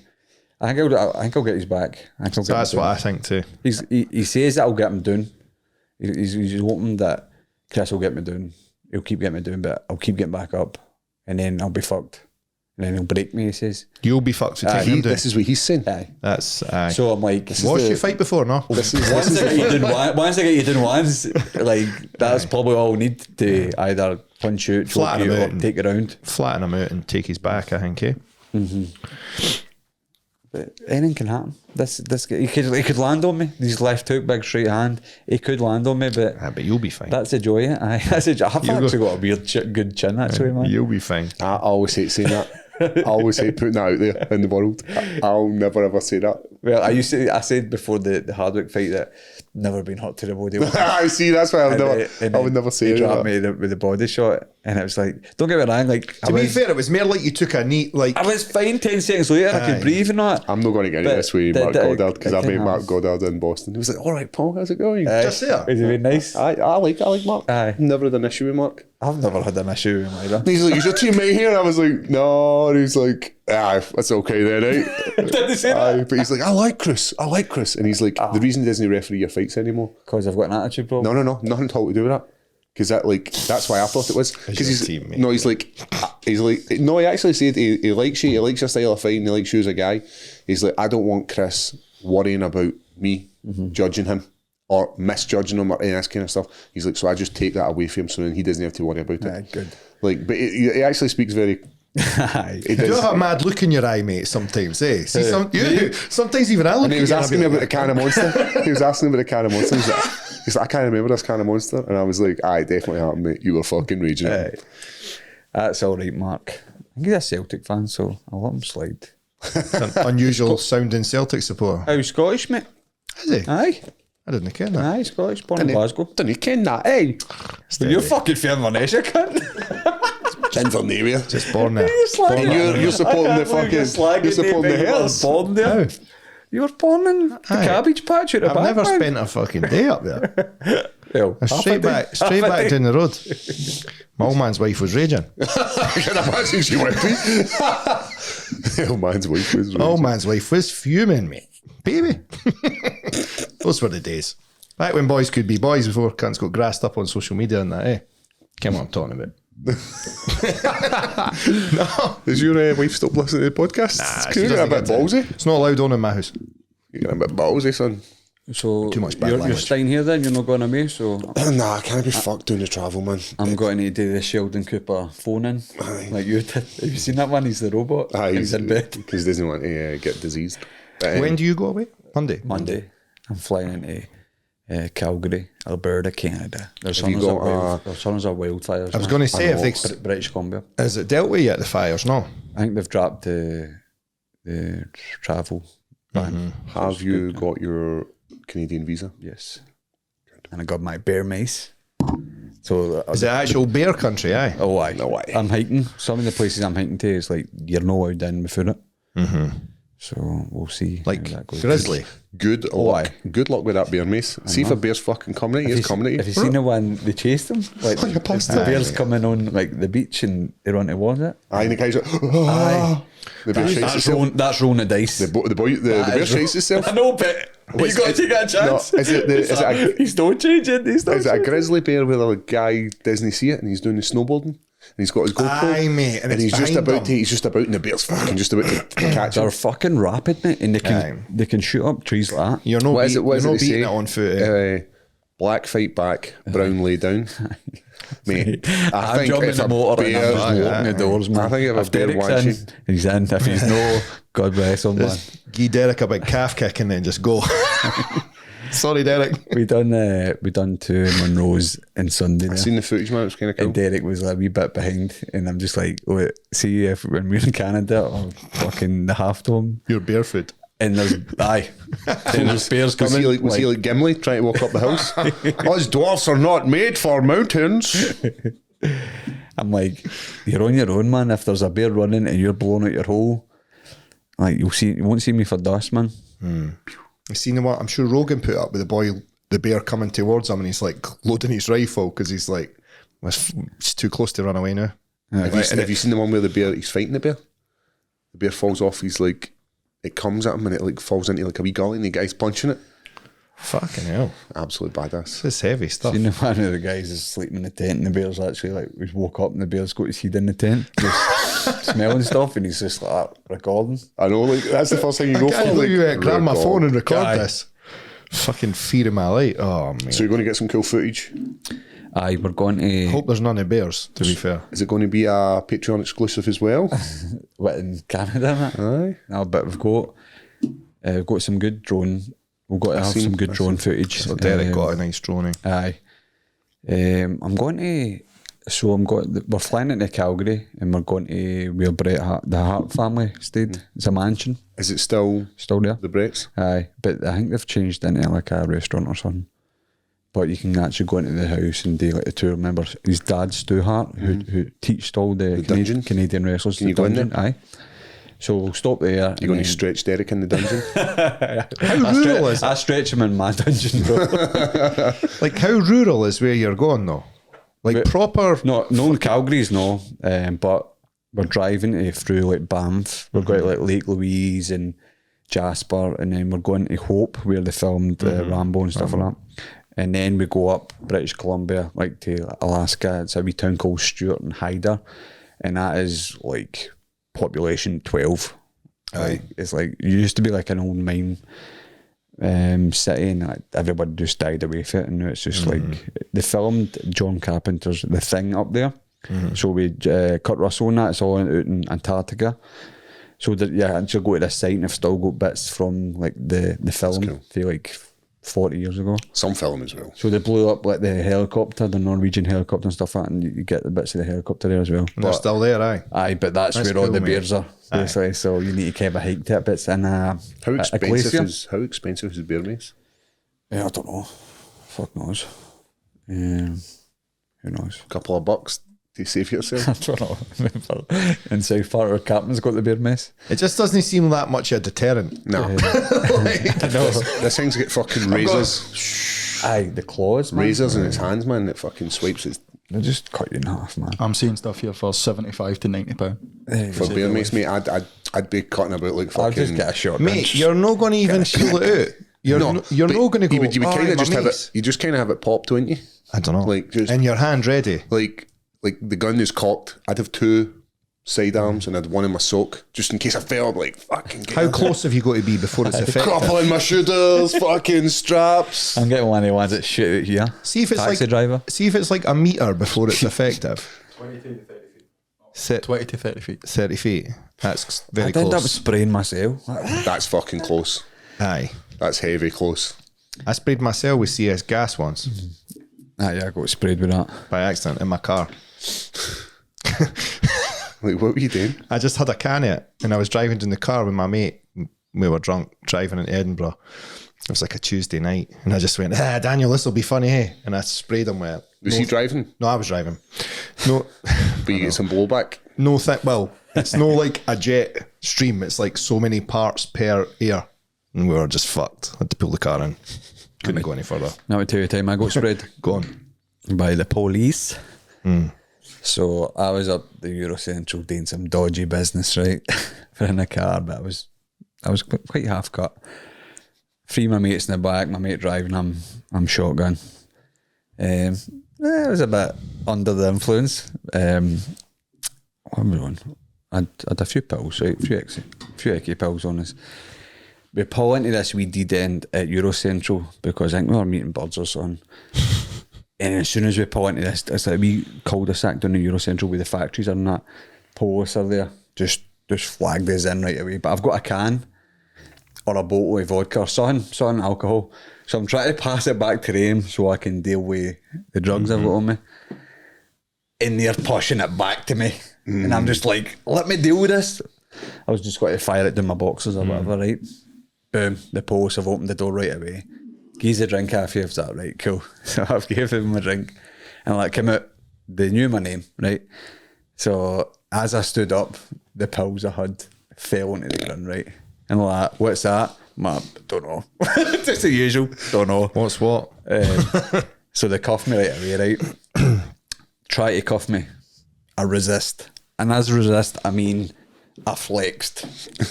I think I'll get his back. That's what I think too. He says that I'll get him down. He's hoping that Chris will get me down. He'll keep getting me down, but I'll keep getting back up, and then I'll be fucked. And then he'll break me, he says. You'll be fucked for taking him down. This is what he's saying. Aye. That's aye. So I'm like, Watched you fight before, no? once I get you down once, like, that's probably all we need to either punch out, choke Flatten you, him or out and- take it round. Flatten him out and take his back, I think, eh? But anything can happen. This guy, he could land on me. He's left hook, big straight hand. He could land on me, but But you'll be fine. that's a joy. Aye, that's a joy. I've actually got a weird, good chin, actually, man. You'll be fine. I always hate saying that. I always hate putting that out there in the world. I'll never ever say that. Well, I said before the Hardwick fight that never been hurt to the body. I see. That's why I would never say he that. dropped me with the body shot, and it was like, don't get me wrong, like To be fair, it was more like you took a knee, like I was fine 10 seconds later. I could breathe and that. I'm not going to get into But this with Mark the- Goddard because it I can met Mark happen. Goddard in Boston. He was like, "All right, Paul, how's it going?" just there. Is it been nice? I like Mark. Aye. Never had an issue with Mark. I've never had an issue with either. He's like, "Is your teammate here?" I was like, "No." And he's like, "That's okay then, eh?" Did they say Aye, that? but he's like, "I like Chris. And he's like, "The reason he doesn't referee your fights anymore." Because I've got an attitude problem. No, nothing at all to do with that. Because that's why I thought it was. Because your teammate. No, he actually said he likes you, he likes your style of fighting, he likes you as a guy. He's like, I don't want Chris worrying about me judging him or misjudging him or any of this kind of stuff. He's like, so I just take that away from him so then he doesn't have to worry about it. Aye, good. Like, but he actually speaks very. Aye. He You does. have a mad look in your eye, mate, sometimes, eh? See, sometimes even I look And he at was you and asking me I'll be about the can of Monster. He was asking about the can of Monster. He's like, I can't remember this can of Monster. And I was like, aye, definitely happened, mate. You were fucking raging. Aye. That's all right, Mark. I think he's a Celtic fan, so I'll let him slide. an unusual sounding Celtic supporter. How Scottish, mate? Is he? Aye. I didn't care that. Aye, Scottish, born in Glasgow. Didn't you ken that, eh? You're fucking Inverness, you cunt. Inverness. Just born there. And you're supporting the fucking. You're supporting the Hells. Born there. You were born in the Aye. cabbage patch at the I've back. never man. spent a fucking day up there. Well, Straight back down the road. My old man's wife was raging. I can imagine she might be. Old man's wife was My old man's wife was fuming, mate. Baby. Those were the days. Back when boys could be boys before cunts got grassed up on social media and that, eh? Come on, I'm talking about. No. Does your wife stop listening to the podcast? Nah, Can she you get a doesn't bit get to- ballsy? It's not allowed on in my house. You're getting a bit ballsy, son. so Too much bad you're language. staying here then? You're not going away? So Nah, I can't be fucked doing the travel, man. I'm going to do the Sheldon Cooper phone in. Like you did. Have you seen that one? He's the robot. He's in bed. Because he doesn't want to get diseased. When do you go away? Monday. Monday. I'm flying into Calgary, Alberta, Canada. Their you sons got, are wildfires. I was going to say, if they, British Columbia. is it dealt with yet, the fires? No. I think they've dropped the travel ban. Have you got your Canadian visa? Yes. And I got my bear mace. So Is it actual bear country, aye? oh, aye. No way. I'm hiking. Some of the places I'm hiking to is like you're not allowed in before it. So we'll see. Like how that goes. grizzly. Good luck. aye. Good luck with that bear mace. See if a bear's fucking coming at you. It's coming at you. Have you seen the one they chased them? Like you passed the it. bears coming on like the beach and they run towards it. Aye, and the guy's like, "Ah." The bear shakes That's itself. rolling the dice. The bear shakes itself. I know, but you got to take a chance. No, is it He's not changing. He's not Is it a changing. grizzly bear where the guy doesn't see it and he's doing the snowboarding and he's got his GoPro? Aye, mate, and it's he's just behind about them. to, he's just about, and the bear's fucking just about to catch him. They're fucking rapid, mate, and Aye. they can shoot up trees like that. You're not, What is it? What is you're it not they beating say? it on foot. Eh? Black fight back, brown lay down. Mate, I I'm think jumping if the a motor and I'm bear, just locking the doors, man. I think if a bear Derek's wants in, you, he's in. If he's no, God bless him, man. Just give Derek a big calf kick and then just go. Sorry, Derek. We done two Monroes in Sunday. I there. seen the footage, man. It was kind of cool. And Derek was a wee bit behind, and I'm just like, oh, see if when we're in Canada or fucking the half dome, You're barefoot. and there's and there's bears Was coming. he like Gimli trying to walk up the house? Us dwarfs are not made for mountains. I'm like, you're on your own, man. If there's a bear running and you're blowing out your hole, like you won't see me for dust, man. You seen the one? I'm sure Rogan put up with the bear coming towards him, and he's like loading his rifle because he's like, it's too close to run away now. Have you seen the one where the bear, he's fighting the bear? The bear falls off, he's like, it comes at him and it like falls into like a wee gully and the guy's punching it. Fucking hell. Absolute badass. This is heavy stuff. Seen the one of the guys is sleeping in the tent, and the bear's actually like, we woke up and the bear's got his head in the tent. Just smelling stuff, and he's just like recording. I know, like that's the first thing you go I can't for. believe Like, you grab my record. phone and record Aye. this. Fucking fear of my life. Oh, man. So you're going to get some cool footage. Aye, we're going to Hope there's none of bears, to be fair. Is it going to be a Patreon exclusive as well? what, in Canada, mate. Aye. No, but we've got some good drone. We've got to have some good drone footage. So Derek got a nice drone. Aye. I'm going to. So we're flying into Calgary, and we're going to where the Hart family stayed. It's a mansion, Is it still there. the Bretts? Aye, but I think they've changed into like a restaurant or something. But you can actually go into the house and do like the tour. Remember, his dad's Stu Hart, who teached all the dungeon? Canadian wrestlers. Can you go in there? Aye. So we'll stop there. You're going to stretch Derek in the dungeon? How rural is I stretch him in my dungeon, bro. Like, how rural is where you're going, though? Like, proper... No, in Calgary's no, but we're driving through like Banff. We're going to like Lake Louise and Jasper, and then we're going to Hope where they filmed Rambo and stuff like that. And then we go up British Columbia, like to Alaska. It's a wee town called Stewart and Hyder, and that is like population 12. Like, it's like it used to be like an old mine city, and like, everybody just died away from it, and now it's just like they filmed John Carpenter's The Thing up there. So we Kurt Russell and that, it's all out in Antarctica. So that you actually go to this site and they've still got bits from like the film cool. for like 40 years ago. Some film as well. So they blew up like the helicopter, the Norwegian helicopter and stuff like that, and you get the bits of the helicopter there as well. And they're still there, aye. Aye, but that's where cool, all the mate. bears are, basically. So you need to kind of hike to it. But it's in a glacier. How expensive is bear mace? Yeah, I don't know. Fuck knows. Who knows? A couple of bucks to save yourself? I don't know. Remember in South Park where Captain's got the bear mess? It just doesn't seem that much a deterrent. No. This thing's got fucking razors. Aye, the claws, man. Razors in its hands, man, that fucking swipes it. They just cut you in half, man. I'm seeing stuff here for £75 to £90. For bear mace, mate, I'd be cutting about like I'll fucking... just get a shotgun. Mate, you're not going to even pull it out. You're not but going to go, you "Oh, kind of my just have mace." it. You just kind of have it popped, don't you? I don't know. Like, just- in your hand ready. Like the gun is cocked. I'd have two sidearms and I'd one in my sock just in case I fell. I'm like, fucking get How in. close have you got to be before it's effective? Crumpling my shooters, fucking straps. I'm getting one of the ones that shoot out here. See if it's Taxi like driver. See if it's like a meter before it's effective. 20 to 30 feet. 30 feet. That's very I'd end up close. spraying myself. That's fucking close. Aye. That's heavy close. I sprayed myself with CS gas once Yeah, I got sprayed with that. by accident in my car. Like, what were you doing? I just had a can of it and I was driving in the car with my mate. We were drunk driving in Edinburgh. It was like a Tuesday night and I just went, Daniel, this will be funny, eh? And I sprayed him with it. Was he driving? No, I was driving. No, But you get some blowback. no well, it's no like a jet stream. It's like so many parts per air. And we were just fucked. Had to pull the car in. Couldn't go any further. Now I tell you the time I got sprayed Go on. by the police. So I was up the Eurocentral doing some dodgy business, right? For in a car, but I was quite half cut. Three of my mates in the back, my mate driving, I'm shotgun. It was a bit under the influence. What am I doing? I had a few pills, right? A few icky pills on us. We pull into this wee dead end at Eurocentral because I think we were meeting birds or something. And as soon as we pull into this, it's like a wee cul-de-sac down the Eurocentral where the factories are and that. Police are there, just flagged us in right away. But I've got a can or a bottle of vodka or something alcohol. So I'm trying to pass it back to them so I can deal with the drugs I've got on me. And they're pushing it back to me. And I'm just like, let me deal with this. I was just going to fire it down my boxes or whatever, right? Boom, the police have opened the door right away. Gives a drink after you, that right, cool. So I've gave them a drink and like came out, they knew my name, right? So as I stood up, the pills I had fell onto the ground, right? And like, what's that? Don't know. Just the usual, don't know. What's what? So they cuff me right away, right? Try to cuff me. I resist. And as resist, I mean, I flexed.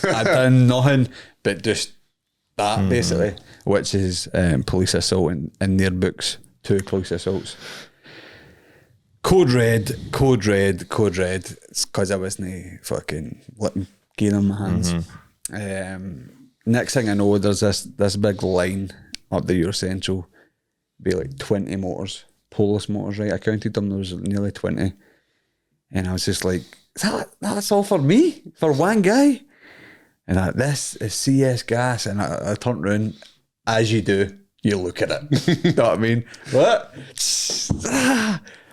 I done nothing but just that, basically, which is police assault in their books, 2 police assaults. Code red. It's because I wasn't fucking letting gear in my hands. Next thing I know, there's this big line up the Euro Central, be like 20 motors, Polus motors, right? I counted them, there was nearly 20. And I was just like, that's all for me? For one guy? And this is CS gas. And I turned around, as you do, you look at it. You know what I mean? What?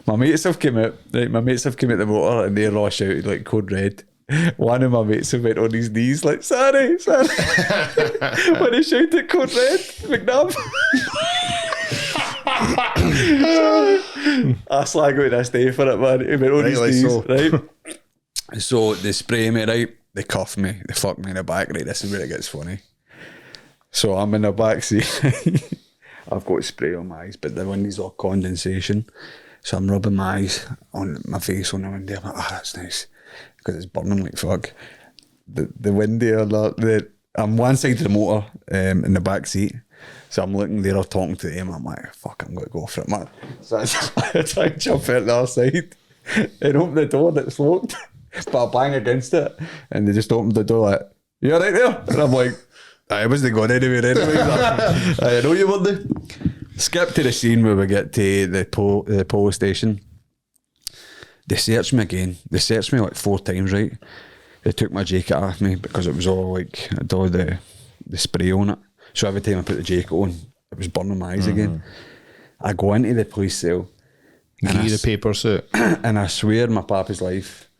My mates have come out, right? My mates have come out the motor and they're all shouted like code red. One of my mates have went on his knees like, sorry. When he shouted code red, McNabb. I slag out this day for it, man. He went on his knees, right? So they spray me, right? They cuff me, they fuck me in the back, right? This is where it gets funny. So I'm in the back seat. I've got spray on my eyes, but the window's all condensation. So I'm rubbing my eyes on my face on the window. I'm like, that's nice. Because it's burning like fuck. The window, I'm one side of the motor in the back seat. So I'm looking there, I'm talking to them. I'm like, fuck, I'm going to go for it, man. So I try to jump out the other side and open the door and it's locked. But I bang against it and they just opened the door like, you all right there? And I'm like, I wasn't going anywhere anyway. I know you weren't. Skip to the scene where we get to the police station. They searched me again. They searched me like 4 times, right? They took my jacket off me because it was all like, had all the spray on it. So every time I put the jacket on, it was burning my eyes again. I go into the police cell. Give you the paper suit. And I swear my papa's life,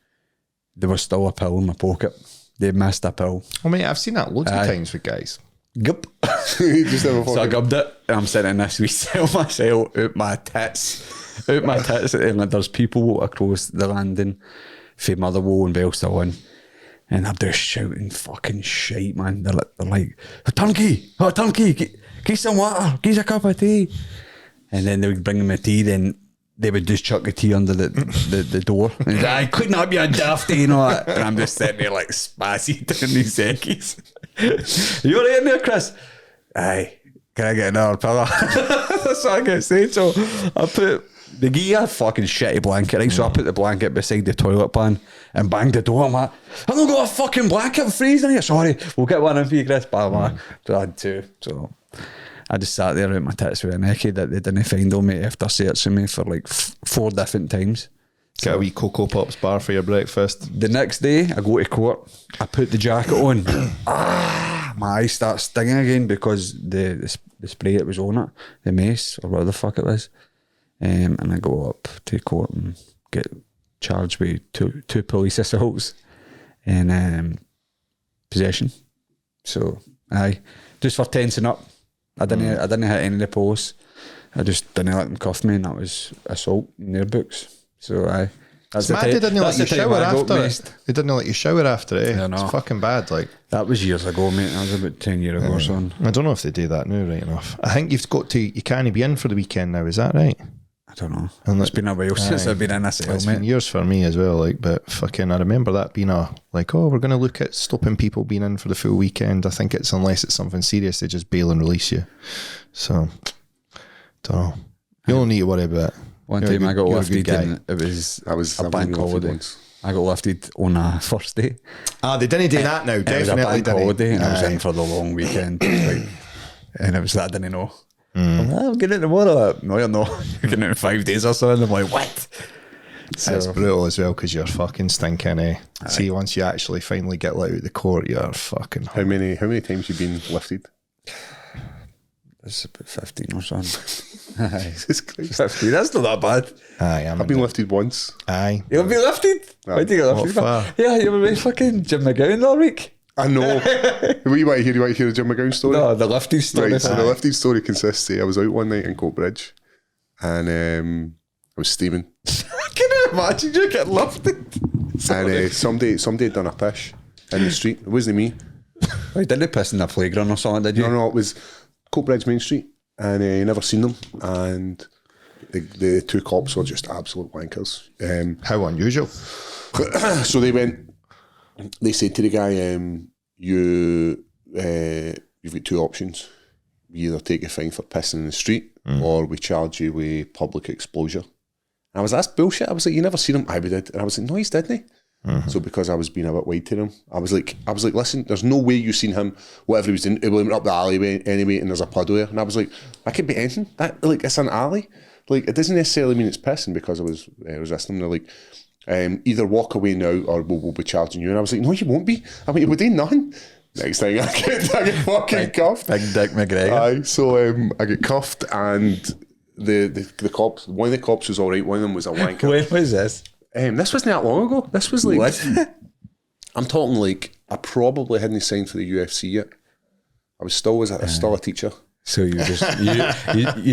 there was still a pill in my pocket. They missed a pill. Oh, mate, I've seen that loads of times with guys. Gup. Just never So I gubbed it and I'm sitting in this wee cell myself out my tits and like, there's people across the landing from Motherwell and Bellstone and they're just shouting fucking shite, man. They're like turnkey, give some water, give us a cup of tea. And then they would bring me tea, then they would just chuck the tea under the door. And he's like, I couldn't have you a dafty, you know that. And I'm just sitting there like spazzy doing these seckies. You alright in there, Chris? Aye, can I get another pillow? That's what I get saying. So I put the gear a fucking shitty blanket, right? So I put the blanket beside the toilet pan and banged the door. I'm like, I've not got a fucking blanket, I'm freezing here. Sorry, we'll get one in for you, Chris. So I had 2. So I just sat there out my tits with a necky that they didn't find on me after searching me for like 4 different times. Get a wee Cocoa Pops bar for your breakfast. The next day, I go to court. I put the jacket on. My eyes start stinging again because the spray that was on it, the mace or whatever the fuck it was. And I go up to court and get charged with two police assaults and possession. So, aye, just for tensing up. I didn't hit any of the posts. I just didn't let them cuff me, and that was assault in their books. So aye, It's mad they didn't let you shower after it. They didn't let you shower after it. Yeah, no. It's fucking bad. Like, that was years ago, mate. That was about 10 years ago or something. I don't know if they do that now, right enough. I think you can't be in for the weekend now. Is that right? I don't know. And It's been a while since I've been in a cell, It's been mate. years for me as well. Like, but fucking, I remember that being we're going to look at stopping people being in for the full weekend. I think it's unless it's something serious, they just bail and release you. So, don't know. You don't need to worry about it. One time I got lifted and it was a bank holiday. Once. I got lifted on a first day. They didn't do that now. It was a Definitely bank didn't. holiday and I was in for the long weekend. And it was that I didn't know. I'm getting it tomorrow. No, you're not. You're getting it in 5 days or so. And I'm like, what? So, It's brutal as well because you're fucking stinking. See, once you actually finally get let out of the court, you're fucking. How many times you been lifted? it's about 15 or something. Aye. Jesus Christ. 15, that's not that bad. Aye, I've been lifted once. Aye. You'll be lifted? Why do you get lifted? What for? Yeah, you were with fucking Jim McGowan all week. I know. What you want to hear? You want to hear the Jim McGowan story? No, the lifted story. Right, so the lifted story consists of I was out one night in Coatbridge and I was steaming. Can you imagine you getting lifted? And somebody had done a pish in the street. It wasn't me. Wait, didn't they piss in the playground or something, did you? No, it was Coatbridge Main Street. And I never seen them. And the 2 cops were just absolute wankers. How unusual. So they said to the guy, you've got 2 options. We either take a fine for pissing in the street or we charge you with public exposure. I was like, that's bullshit. I was like, you never seen him? I did. And I was like, no, he's didn't he? So because I was being a bit wide to him, I was like, listen, there's no way you've seen him, whatever he was doing, he went up the alleyway anyway, and there's a puddle there. And I was like, that could be anything. That, like, it's an alley. Like, it doesn't necessarily mean it's pissing because I was resisting. They're like, either walk away now or we'll be charging you. And I was like, no, you won't be. I mean, we're doing nothing. Next thing I get fucking cuffed. Big Dick McGregor. Aye, so I get cuffed, and the cops, one of the cops was all right, one of them was a wanker. When was this? This wasn't that long ago. This was like, What? I'm talking like, I probably hadn't signed for the UFC yet. I was still a teacher. So you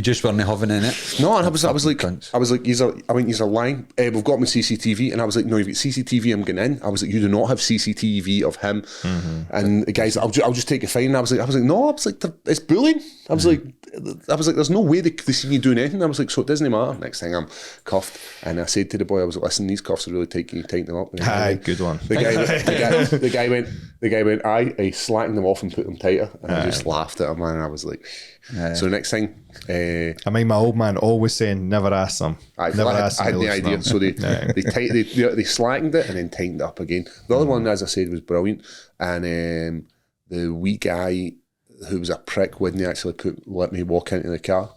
just weren't having in it? No, and I was like, he's a lying. We've got my CCTV, and I was like, no, you've got CCTV. I'm getting in. I was like, you do not have CCTV of him. And the guys, I'll just take a fine. And I was like, no, it's bullying. I was like, there's no way they seen you doing anything. I was like, so it doesn't matter. Next thing I'm cuffed, and I said to the boy, I was like, listen, these cuffs are really tight. Can you tighten them up? Aye, good one. The guy went, aye. He slacked them off and put them tighter, and I just laughed at him, and I was like. So next thing, I mean, my old man always saying, never ask them. I had the idea. So they slackened it and then tightened it up again. The other one, as I said, was brilliant. And the wee guy who was a prick wouldn't actually let me walk into the car.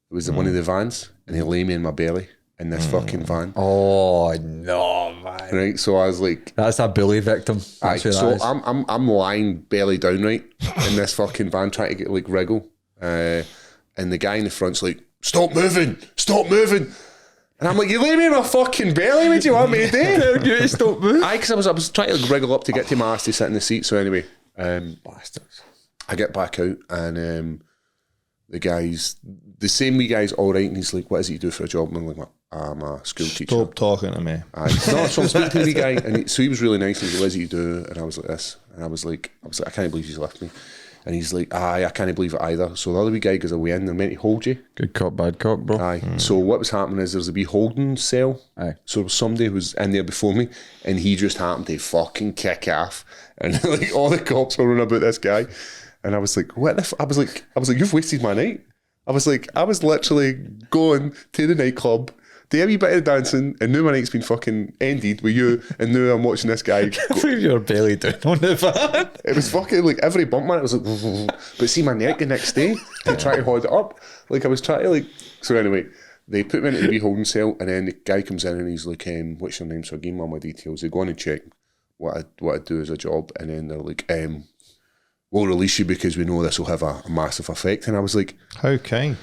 It was one of the vans, and he lay me in my belly in this fucking van. Oh no, man! Right, so I was like, that's a bully victim. Aye, so I'm lying belly down, right, in this fucking van trying to get like wriggle. And the guy in the front's like, stop moving. And I'm like, you lay me in my fucking belly, what do you want me to do? Stop moving. Aye, because I was trying to like, wriggle up to get to my ass to sit in the seat. So anyway, Bastards. I get back out, and the same wee guy's all right, and he's like, what is it you do for a job? And I'm like, I'm a school teacher. Stop talking to me. Aye. No, so I'm speaking to the wee guy, and so he was really nice. He's like, what is it you do? And I was like this, and I was like, I can't believe he's left me. And he's like, aye, I can't believe it either. So the other wee guy goes away in, they're meant to hold you. Good cop, bad cop, bro. Aye. So what was happening is there's a wee holding cell. Aye. So there was somebody who was in there before me, and he just happened to fucking kick off. And like all the cops were running about this guy. And I was like, what the I was like, you've wasted my night. I was literally going to the nightclub, do a wee bit of dancing, and now my night's been fucking ended with you, and now I'm watching this guy Leave your belly down on the van. It was fucking like every bump, man, it was like, but see my neck the next day to try to hold it up. Like I was trying to like, so anyway, they put me into the wee holding cell, and then the guy comes in and he's like, what's your name? So I gave him all my details. They go on and check what I do as a job, and then they're like, we'll release you because we know this will have a massive effect. And I was like, How kind.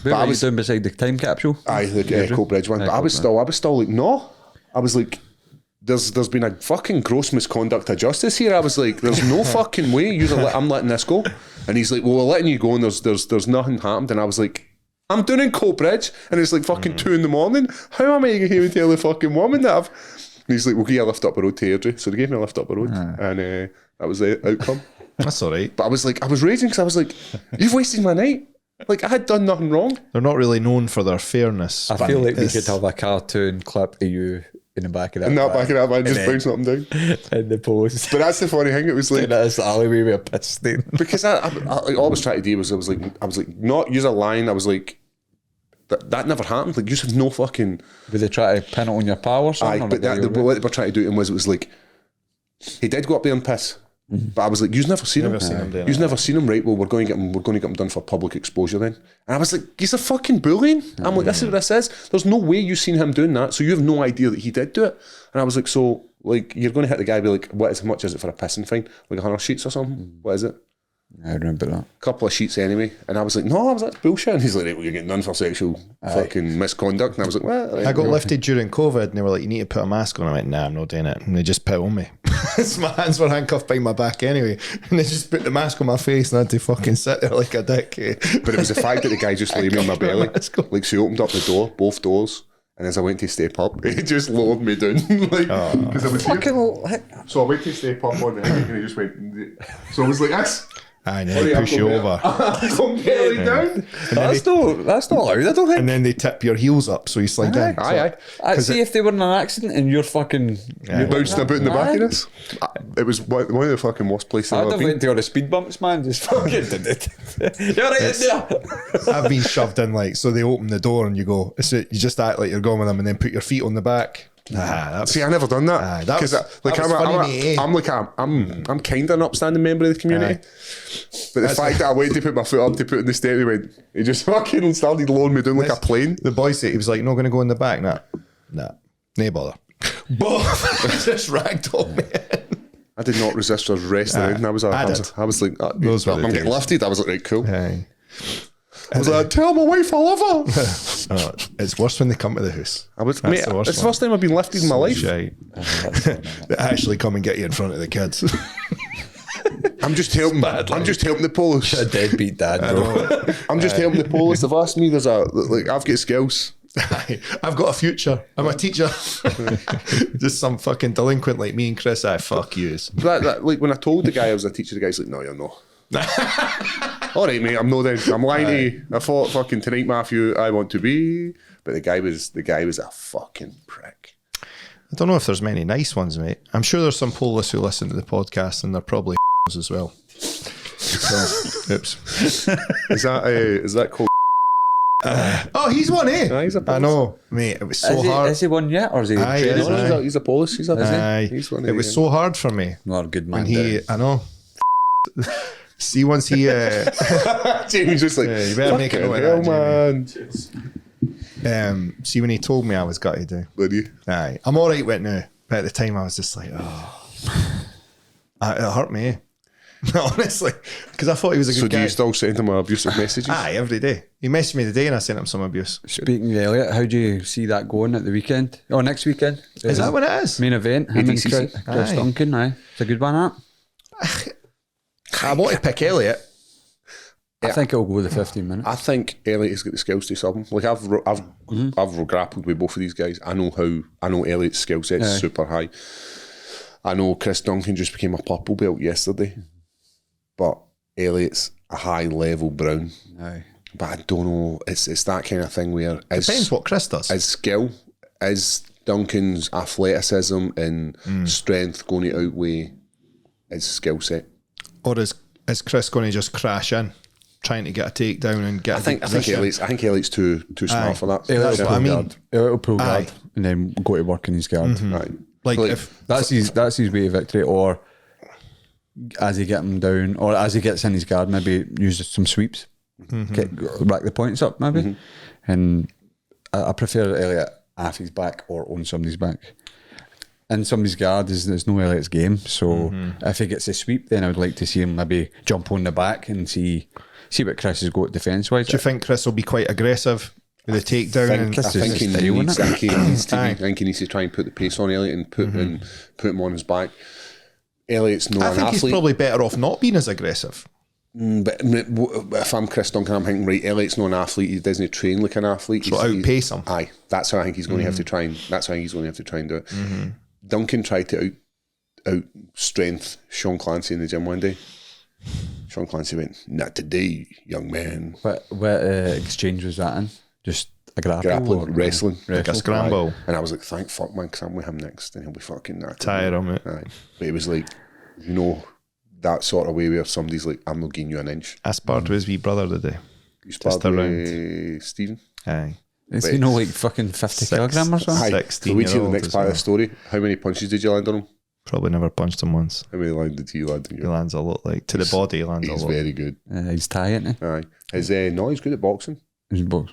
What I was doing beside the time capsule? aye, the Coat Bridge one. But I was still like, no. I was like, there's been a fucking gross misconduct of justice here. I was like, there's no fucking way I'm letting this go. And he's like, well, we're letting you go, and there's nothing happened. And I was like, I'm doing in Coat Bridge, and it's like fucking 2 a.m. How am I going to tell the fucking woman that I've... And he's like, we'll give you a lift up the road to Airdrie. So they gave me a lift up the road, and that was the outcome. That's all right. But I was raging because I was like, you've wasted my night. Like, I had done nothing wrong. They're not really known for their fairness. I feel like we could have a cartoon clip of you in the back of that. In that back of that man, just then- bouncing up and down. in the post. But that's the funny thing. It was like, In this alleyway with a piss stain. because like, all I was trying to do was I was like, not use a line. I was like, that never happened. Like, you have no fucking. Would they try to pin it on your power or something? Aye, or but what what they were trying to do to him was, it was like, he did go up there and piss. But I was like, you've never seen him. You've never seen him, right? Well, we're going to get him done for public exposure then. And I was like, he's a fucking bullying. I'm like, this is what this is. There's no way you've seen him doing that, so you have no idea that he did do it. And I was like, so like you're going to hit the guy, be like, how much is it for a pissing fine? Like 100 sheets or something? What is it? I remember that. Couple of sheets anyway. And I was like, no, that's bullshit. And he's like, right, well, you're getting none for sexual fucking misconduct. And I was like, well, I got lifted during COVID, and they were like, you need to put a mask on. I went, nah, I'm not doing it. And they just put it on me. So my hands were handcuffed behind my back anyway. And they just put the mask on my face, and I had to fucking sit there like a dick. But it was the fact that the guy just laid me on my belly. Like, so he opened up the door, both doors. And as I went to step up, he just lowered me down. Like, because I was here. So I went to step up on the thing, and he just went. So I was like this. And then they push you over. Come belly down. That's not allowed, I don't think. And then they tip your heels up so you slide down. Aye. I'd see if they were in an accident and you're fucking... You're bouncing about in the back of this. It was one of the fucking worst places I've I'd ever have been. went to all the speed bumps, man. Just fucking did it. You're right in there. I've been shoved in like, so they open the door and you go, you just act like you're going with them and then put your feet on the back. That's See, I never done that that was- I'm kind of an upstanding member of the community, but the fact that I went to put my foot up to put in the step, he just fucking started lowering me down like a plane. the boy said, he was like, not going to go in the back. Nah, no bother. Both just ragdolled me. I did not resist. I was wrestling, and I was like, Those were the I'm getting days. lifted. I was like, right, cool. Aye. I was like, tell my wife I love her. Oh, it's worse when they come to the house. Mate, That's the worst it's the first time I've been lifted in my life. Shite. They actually come and get you in front of the kids. I'm just helping. I'm just helping the police. A deadbeat dad, bro. I'm just helping the police. They've asked me. I've got skills. I've got a future. I'm a teacher. Just some fucking delinquent like me and Chris. Fuck yous. Like when I told the guy I was a teacher, the guy's like, "No, you're not." All right, mate. I'm no then. I'm lying to you. I thought fucking tonight, Matthew, I want to be, but the guy was a fucking prick. I don't know if there's many nice ones, mate. I'm sure there's some police who listen to the podcast and they're probably as well. So, oops. Is that called? Oh, he's one, eh? He's a police. I know, mate. It was so hard. Is he one yet, or is he Aye, training? is, aye. He's a police. He's one. It was so hard for me Not a good man. when I know. See, once he, Jamie's just like, you better make it "Fucking know hell, that, man." see when he told me I was gutted. Did you? Aye, I'm all right with it now. But at the time, I was just like, oh, it hurt me. Eh? Honestly, because I thought he was a good So guy. do you still send him abusive messages? Aye, every day. He messaged me today and I sent him some abuse. Speaking of Elliot, how do you see that going at the weekend? Or next weekend? Is that what it is? Main event, him and ADCC. Chris Aye. Duncan, aye. It's a good one, that. I want to pick Elliot. I think it'll go the 15 minutes. I think Elliot has got the skills to sub him. Like I've grappled with both of these guys. I know Elliot's skill set's Aye. super high. I know Chris Duncan just became a purple belt yesterday, but Elliot's a high level brown. Aye. But I don't know. It's that kind of thing where Depends what Chris does. his skill, is Duncan's athleticism and strength going to outweigh his skill set. Or is Chris going to just crash in, trying to get a takedown and get I think Elliot's too smart Aye. for that. That's what I mean. Elliot pull Aye. guard and then go to work in his guard. Right. Like, Like, if That's his way to victory. Or as he get him down, or as he gets in his guard, maybe use some sweeps, rack the points up, maybe. And I prefer Elliot off his back or on somebody's back. In somebody's guard is no Elliot's game. So if he gets a sweep, then I would like to see him maybe jump on the back and see what Chris has got defence wise. do you think Chris will be quite aggressive with the takedown? Chris I is think his he style, needs, innit? I think he needs to Aye. I think he needs to try and put the pace on Elliot and put him on his back. Elliot's not I an think he's athlete. probably better off not being as aggressive. But if I'm Chris Duncan, I'm thinking, right, Elliot's not an athlete. He doesn't train like an athlete. So outpace him. Aye, that's how I think he's going to have to try and. That's how he's going to have to try and do it. Duncan tried to out strength Sean Clancy in the gym one day. Sean Clancy went, "Not today, young man." What exchange was that in? Just a grapple? Grappling, or- wrestling. Like a scramble. And I was like, thank fuck, man, because I'm with him next, and he'll be fucking knackered. Tire him, it. Aye. But it was like, that sort of way where somebody's like, I'm not giving you an inch. I sparred with his wee brother today. You sparred around. with Stephen. Aye. Is he no like fucking 50 kilogram or something? Aye. So wait till the 16-year-old next as part of well. the story. How many punches did you land on him? Probably never punched him once. How many land did he land on He you? lands a lot, like, to the body, he lands a He's lot. very good. He's Thai, isn't he? Aye. He's good at boxing. He's box.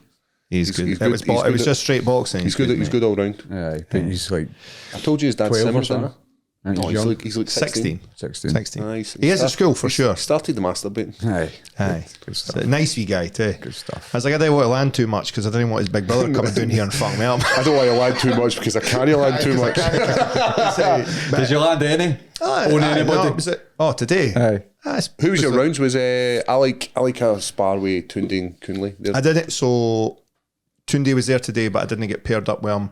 He's He's good. good- It was, he's good it was at- just straight boxing. He's good mate. all round. Aye, but he's like I told you his dad's 12 or Simmons, something. didn't I? And No, he's young. he's like 16. 16. 16. Aye, He is at school for sure. Started the masturbating. Aye. Aye. Good So, stuff. nice wee guy too. Good stuff. I was like, I didn't want to land too much because I didn't want his big brother coming down here and fuck me up. I don't want to land too much because I can't land too much. Did you land any? On anybody? Today? Aye. Who was your rounds? Was I like a spar with Tunde and Kunle. I didn't. So Tunde was there today, but I didn't get paired up with him.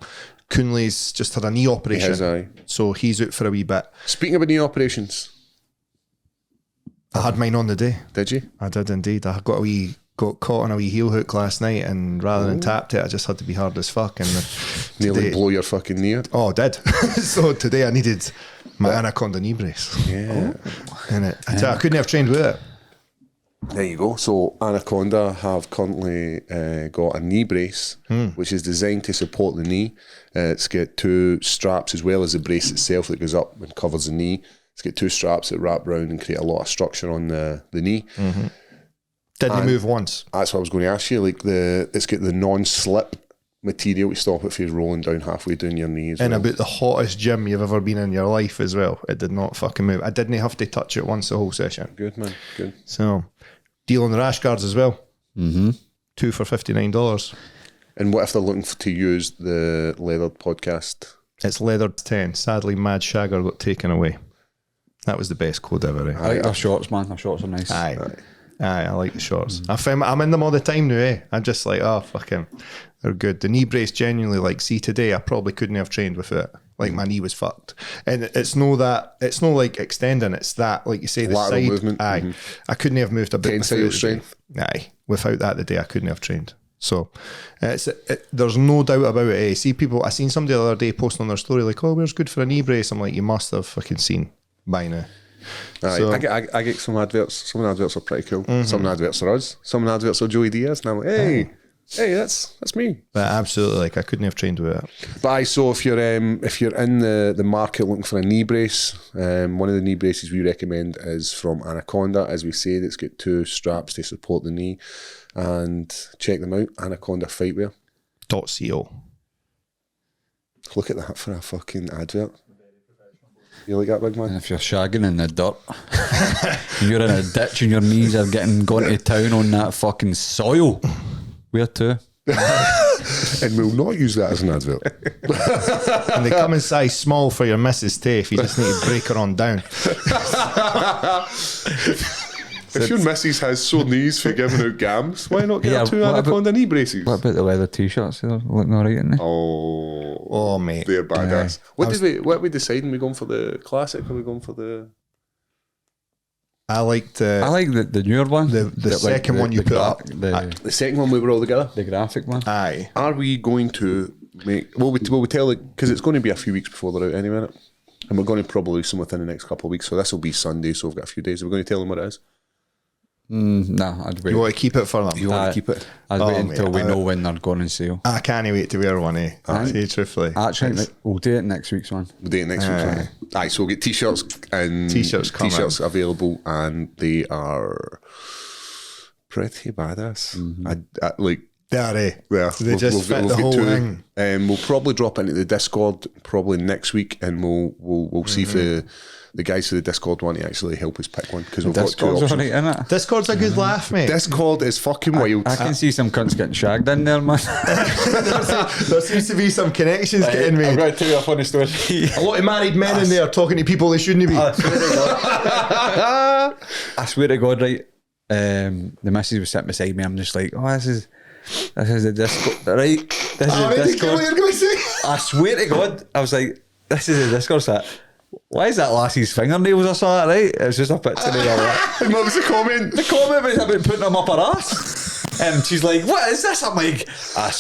Kunle's just had a knee operation, He has, aye. so he's out for a wee bit. Speaking about knee operations, I had mine on the day. Did you? I did indeed. I got caught on a wee heel hook last night, and rather than tapped it, I just had to be hard as fuck. And Nearly blow your fucking knee out. Oh, I did. So today I needed my Anaconda knee brace. Yeah. And I couldn't have trained with it. There you go. So Anaconda have currently got a knee brace, which is designed to support the knee. It's got 2 straps as well as the brace itself that goes up and covers the knee. It's got 2 straps that wrap around and create a lot of structure on the knee. Mm-hmm. Didn't move once. That's what I was going to ask you. Like it's got the non-slip material to stop it from rolling down halfway down your knees. In about the hottest gym you've ever been in your life as well. It did not fucking move. I didn't have to touch it once the whole session. Good, man. Good. So, deal on the rash guards as well. Mm-hmm. 2 for $59. And what if they're looking to use the leathered podcast? It's leathered 10. Sadly, Mad Shagger got taken away. That was the best code ever. Eh? I like our shorts, man. Our shorts are nice. Aye, I like the shorts. I'm in them all the time now, eh? I'm just like, oh, fucking, they're good. The knee brace, genuinely, like, see, today I probably couldn't have trained with it. Like, my knee was fucked. And it's no like extending, it's that, like you say, the lateral side movement. Aye. I couldn't have moved a bit. Tensile strength. Aye. Without that today, I couldn't have trained. So there's no doubt about it. Eh? See people, I seen somebody the other day posting on their story like, oh, where's good for a knee brace? I'm like, you must have fucking seen by now. Aye, So- I get some adverts. Some of the adverts are pretty cool. Some of the adverts are us. Some of the adverts are Joey Diaz. And I'm like, hey, that's me. But absolutely, like, I couldn't have trained with it. But aye, so if you're in the market looking for a knee brace, one of the knee braces we recommend is from Anaconda. As we said, it's got 2 straps to support the knee. And check them out, Anaconda Fightwear. .co. Look at that for a fucking advert. You like that, big man? And if you're shagging in the dirt, you're in a ditch and your knees are gone to town on that fucking soil. Where to? And we'll not use that as an advert. And they come in size small for your missus too, if you just need to break her on down. If your missus has sore knees for giving out gams, why not get Yeah, her 2 what Anaconda knee braces? What about the leather t-shirts? They're looking alright, aren't they? Oh, mate. they're badass. What are we deciding? Are we going for the classic or are we going for the... I liked I like the newer one. the second one you put up. The second one we were all together? The graphic one. Aye. Are we going to make... Will we tell it... Because it's going to be a few weeks before they're out any minute. And we're going to probably release them within the next couple of weeks. So this will be Sunday, so we've got a few days. We're going to tell them what it is. Nah, I'd wait. You want to keep it for them? You want to keep it? I'd wait Oh, until mate, we know when they're going on sale. I can't wait to wear one, eh? Say truthfully. Actually, we'll do it next week's one. We'll do it next week. Aye, so we'll get t-shirts and T-shirts coming. T-shirts available, and they are pretty badass. I like. There, eh? Yeah, They just fit the whole thing. We'll probably drop into the Discord probably next week, and we'll see if the guys to the Discord want to actually help us pick one, because we've got 2 Discord's options. alright, innit? Discord's a good laugh, mate. Discord is fucking wild. I can see some cunts getting shagged in there, man. There seems to be some connections getting I'm made. going to tell you a funny story. A lot of married men in there talking to people they shouldn't be. I swear to God, right? The missus was sitting beside me. I'm just like, oh, this is the Discord, right? This is the Discord. What you're going to say? I swear to God, I was like, this is the Discord set. Why is that lassie's fingernails or something, right? It was just a picture of that. And what was the comment? The comment was about putting them up her ass. And she's like, what is this? I'm like, I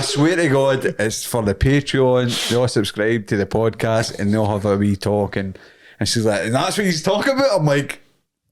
swear to God, it's for the Patreon. They all subscribe to the podcast and they'll have a wee talk. And she's like, and that's what he's talking about? I'm like,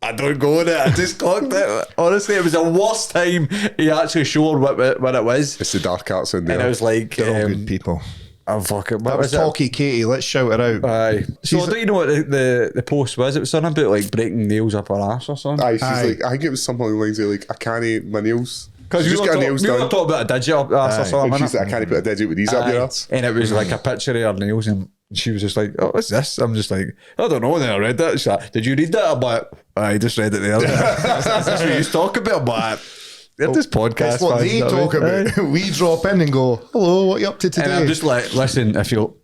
I don't go on it. I just clocked it. Honestly, it was the worst time he actually showed what it was. It's the dark arts in there. And I was like, They're all good people. oh, fuck it. That was Talkie Katie. Let's shout her out. Aye. So do you know what the post was? It was something about like breaking nails up her ass or something. Aye, she's like, I think it was something along the lines of like, I can't eat my nails. Because we just got nails were done. talking about a digit up her ass or And something. she's like, I can't put a digit with these up your Aye. ass. And it was like a picture of her nails, and she was just like, "Oh, what's this?" I'm just like, "I don't know." And then I read that. She's like, "Did you read that?" I'm like, "I just read it there." That's what you talk about, but this podcast. That's what fans, they you know talk what I mean? about. We drop in and go, hello, what are you up to And today? I'm just like, listen, if you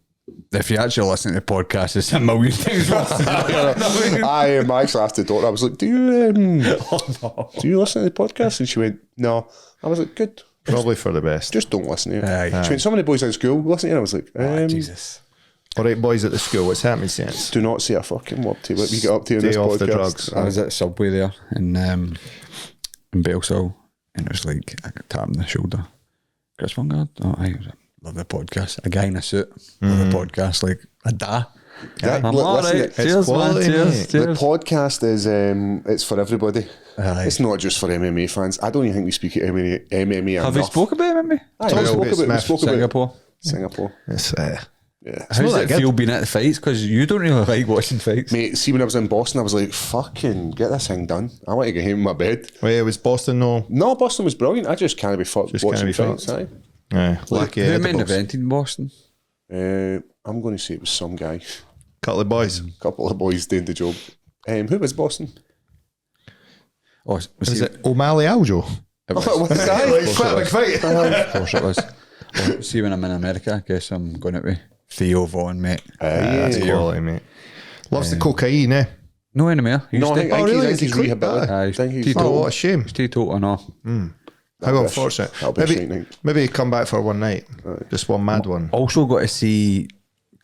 actually listen to the podcast, it's a million things worse. I actually asked the daughter, I was like, do you listen to the podcast? And she went, no. I was like, good. Probably for the best. Just don't listen to it. Aye. She went, some of the boys in school listen to it. I was like, Jesus. All right, boys at the school, what's happening since? Do not say a fucking word to what we get up to in Stay this off podcast. the drugs. I was at Subway there in Belsall, and it was like I got tapped on the shoulder. Chris Bungard, love the podcast. A guy in a suit, love the podcast. Like a da. That- I'm look, all listen, right. it's Cheers, man. quality, Cheers, mate. The cheers. podcast is it's for everybody. Aye. It's not just for MMA fans. I don't even think we speak at MMA Have we enough. spoke about it, maybe? Aye, we spoke about Singapore. Singapore. It's, Yeah. not How does that it good. feel being at the fights? Because you don't really like watching fights. Mate, see when I was in Boston, I was like, fucking get this thing done. I want to get home in my bed. Wait, it was Boston, no? No, Boston was brilliant. I just can't be fucked Just watching can't be fights. fucked. Aye. Aye, lucky Who main edibles. evented in Boston? I'm going to say it was some guy. Couple of boys. Couple of boys doing the job. Who was Boston? Oh, was Is he- it O'Malley Aljo? It was. What's that? Quite a big fight. Of course it was. Oh, see, when I'm in America, I guess I'm going out with Theo Vaughan, mate. That's quality, mate. Loves the cocaine, eh? No anymore. He No, I used think, to. I think really? he's, Is he he's quit rehabilitated. that? Aye, I think he's teetotal. Oh, what a shame. He's teetotal and all. How unfortunate. that'll be a shite night. Maybe come back for one night. Just one mad one. Also got to see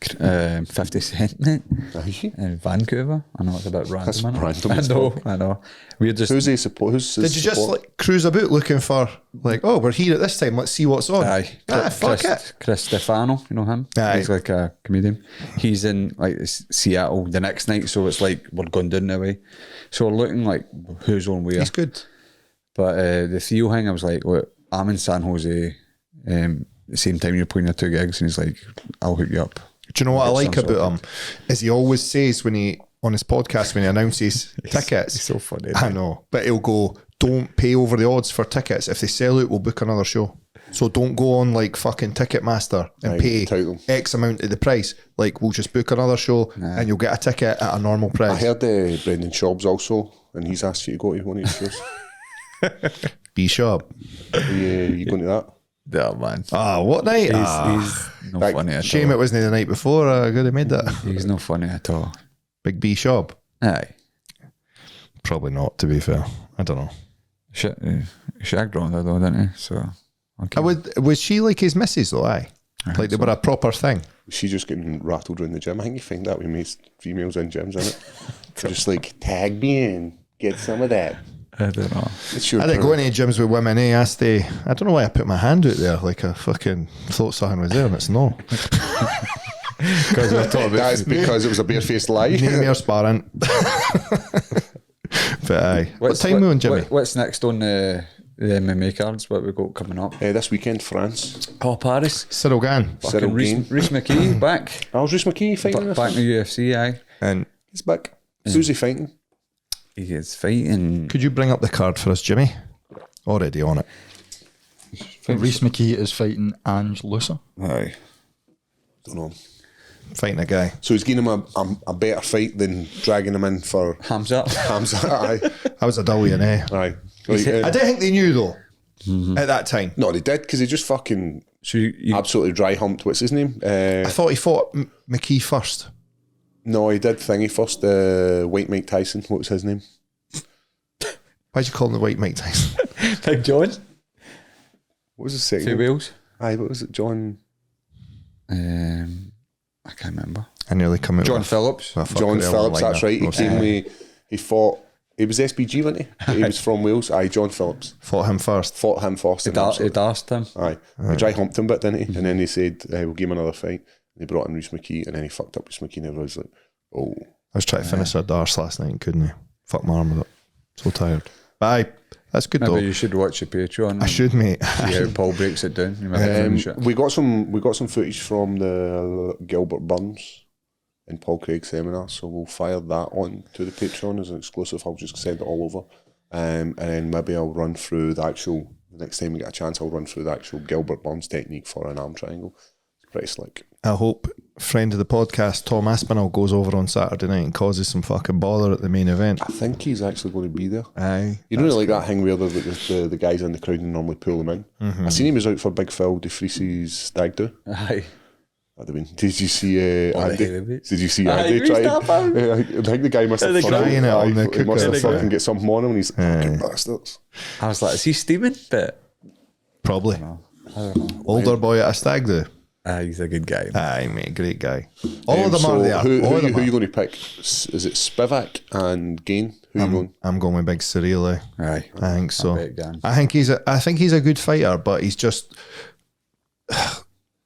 50 Cent, mate, Aye. in Vancouver. I know it's a bit random. That's innit? random as I know. We're just. Who's he support? Who's his Did you just support? like cruise about looking for like, oh, we're here at this time, let's see what's on? Aye. Fuck Chris, it. Chris Stefano, you know him? Aye. He's like a comedian. He's in like Seattle the next night, so it's like we're going down that way. So we're looking like who's on where. He's good. But the Theo thing, I was like, look, I'm in San Jose the same time you're playing your two gigs, and he's like, I'll hook you up. Do you know what I like Some sort about him? Is he always says when he on his podcast when he announces tickets. he's so funny, I mate. know, but he'll go, don't pay over the odds for tickets. If they sell out, we'll book another show. So don't go on like fucking Ticketmaster and Aye, pay tout them. X amount of the price. Like we'll just book another show and you'll get a ticket at a normal I price. heard Brendan Schaub's also, and he's asked you to go to one of his shows. Be sharp. You going to that? Yeah, man. Ah, what night? He's no Like, funny at Shame all. it wasn't the night before. I could have made that. He's no funny at all. Big B shop. Aye. Probably not, to be fair. I don't know. Shagged on her though, didn't he? So, okay. Was she like his missus though? Aye. Like they were a proper thing. She just getting rattled around the gym. I think you find that with most females in gyms, isn't it? They're just like, tag me in, get some of that. I don't know. It's your I didn't turn. go into gyms with women, I stay. I don't know why I put my hand out there like I fucking thought something was there and it's not. Because we're talking about That's because it was a barefaced lie. Name your sparring. But aye. What time we on, Jimmy? What's next on the MMA cards? What we got coming up? This weekend, France. Oh, Paris. Cyril Gann. Cyril Fucking Reece Gane. McKee back. I was Reece McKee fighting this Back in the UFC, aye. And He's back. Who's he fighting? He is fighting. could you bring up the card for us, Jimmy? Already on it. Reece McKee is fighting Ange Lusa. Aye. Don't know. Fighting a guy. So he's giving him a better fight than dragging him in for Hams up. Hamza. Aye. That was a W and A. Aye. Like, I didn't think they knew though at that time. no, they did because he just fucking So you absolutely dry humped. What's his name? I thought he fought McKee first. No, he did thingy first. White Mike Tyson. What was his name? Why'd you call him the White Mike Tyson? Big John. What was his second Two name? wheels. Aye, what was it? John I can't remember. I nearly come out John with Phillips. a fucking John real Phillips, one-liner. that's right. He came with, he fought, he was SBG, wasn't he? He was from Wales. Aye, John Phillips. Fought him first. Fought him first. He and asked him. Aye. He dry humped him a bit, didn't he? And then he said, we'll give him another fight. And they brought in Reece McKee, and then he fucked up Reece McKee, and everyone was like, oh. I was trying to finish a Darce last night and couldn't. Fuck my arm with it. So tired. But aye, that's good Maybe though. you should watch the Patreon. I should, mate. See how Paul breaks it down. You might finish it. We got some footage from the Gilbert Burns and Paul Craig seminar, so we'll fire that on to the Patreon as an exclusive. I'll just send it all over, and then maybe I'll run through the next time we get a chance, I'll run through the actual Gilbert Burns technique for an arm triangle. It's pretty slick. I hope friend of the podcast, Tom Aspinall, goes over on Saturday night and causes some fucking bother at the main event. I think he's actually going to be there. Aye. You know, like that thing where the guys in the crowd and normally pull them in. I seen he was out for Big Phil de Vries's stag do. Aye. That'd have been. Did you see Andy? heavyweights. Did you see Aye, Andy he trying? was that I think the guy must have The fucking guy in it on the he must have cooker. fucking get something on him, and he's fucking bastards. I was like, is he steaming? But Probably. I don't know. Older boy at a stag do. He's a good guy. Aye, mate, great guy. All of them are there. Who All of them are you are. going to pick? Is it Spivak and Gain? Who are you going? I'm going with Big Cirile. Aye. I think so. bet Gan. I think he's a good fighter, but he's just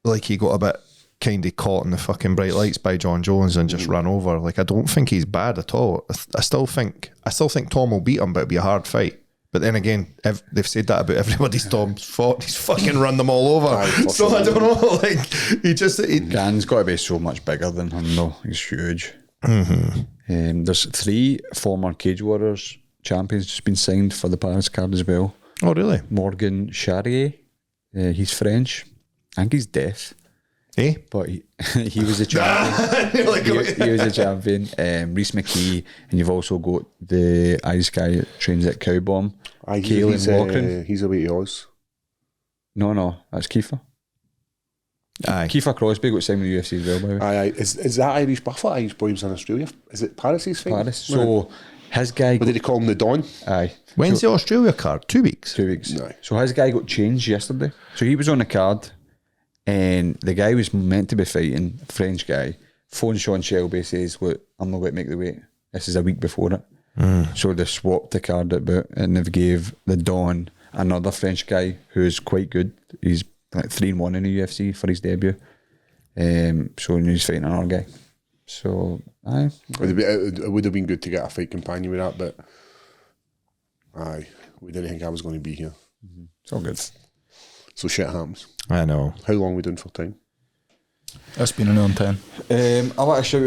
like he got a bit kind of caught in the fucking bright lights by John Jones and just ran over. Like, I don't think he's bad at all. I still think Tom will beat him, but it'll be a hard fight. But then again, they've said that about everybody's Tom's fought. He's fucking run them all over. So I don't know. Like, Gan's got to be so much bigger than him, though. He's huge. There's 3 former Cage Warriors champions just been signed for the Paris card as well. Oh, really? Morgan Charrier, he's French. I think he's deaf, but he was a champion. he was a champion. Reece McKee, and you've also got the Irish guy that trains at Cow Bomb. He's away to Oz. No, that's Kiefer. Aye. Kiefer Crosby got signed with the UFC as well, by the way. Aye. Is that Irish Buffalo? Irish boys in Australia? Is it Paris' fight? Paris. So his guy. What did they call him, the Don? Aye. When's the Australia card? 2 weeks. 2 weeks. No. So his guy got changed yesterday. So he was on the card, and the guy was meant to be fighting, a French guy. Phone Sean Shelby, says, "Look, I'm not going to make the weight." This is a week before it. So they swapped the card about, and they've gave the Don another French guy who's quite good. He's like 3-1 in the UFC for his debut. So he's fighting another guy. So aye, It would have been good to get a fight companion with that, but aye, we didn't think I was going to be here. it's all good. So shit happens. I know. How long are we doing for time? It's been an on 10. I want to shout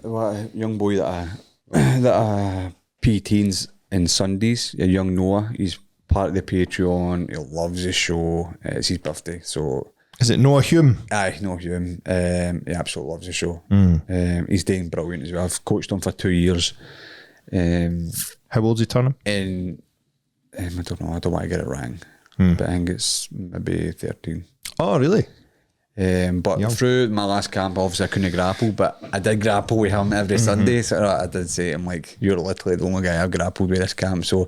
out a young boy that I PTs in Sundays, a young Noah. He's part of the Patreon. He loves the show. It's his birthday, so Is it Noah Hume? I know him. He absolutely loves the show. He's doing brilliant as well. I've coached him for 2 years. How old's he turning? And I don't know. I don't want to get it wrong, but I think it's maybe 13. Oh, really? But through my last camp, obviously I couldn't grapple, but I did grapple with him every Sunday. So I did say to him, like, you're literally the only guy I've grappled with this camp. So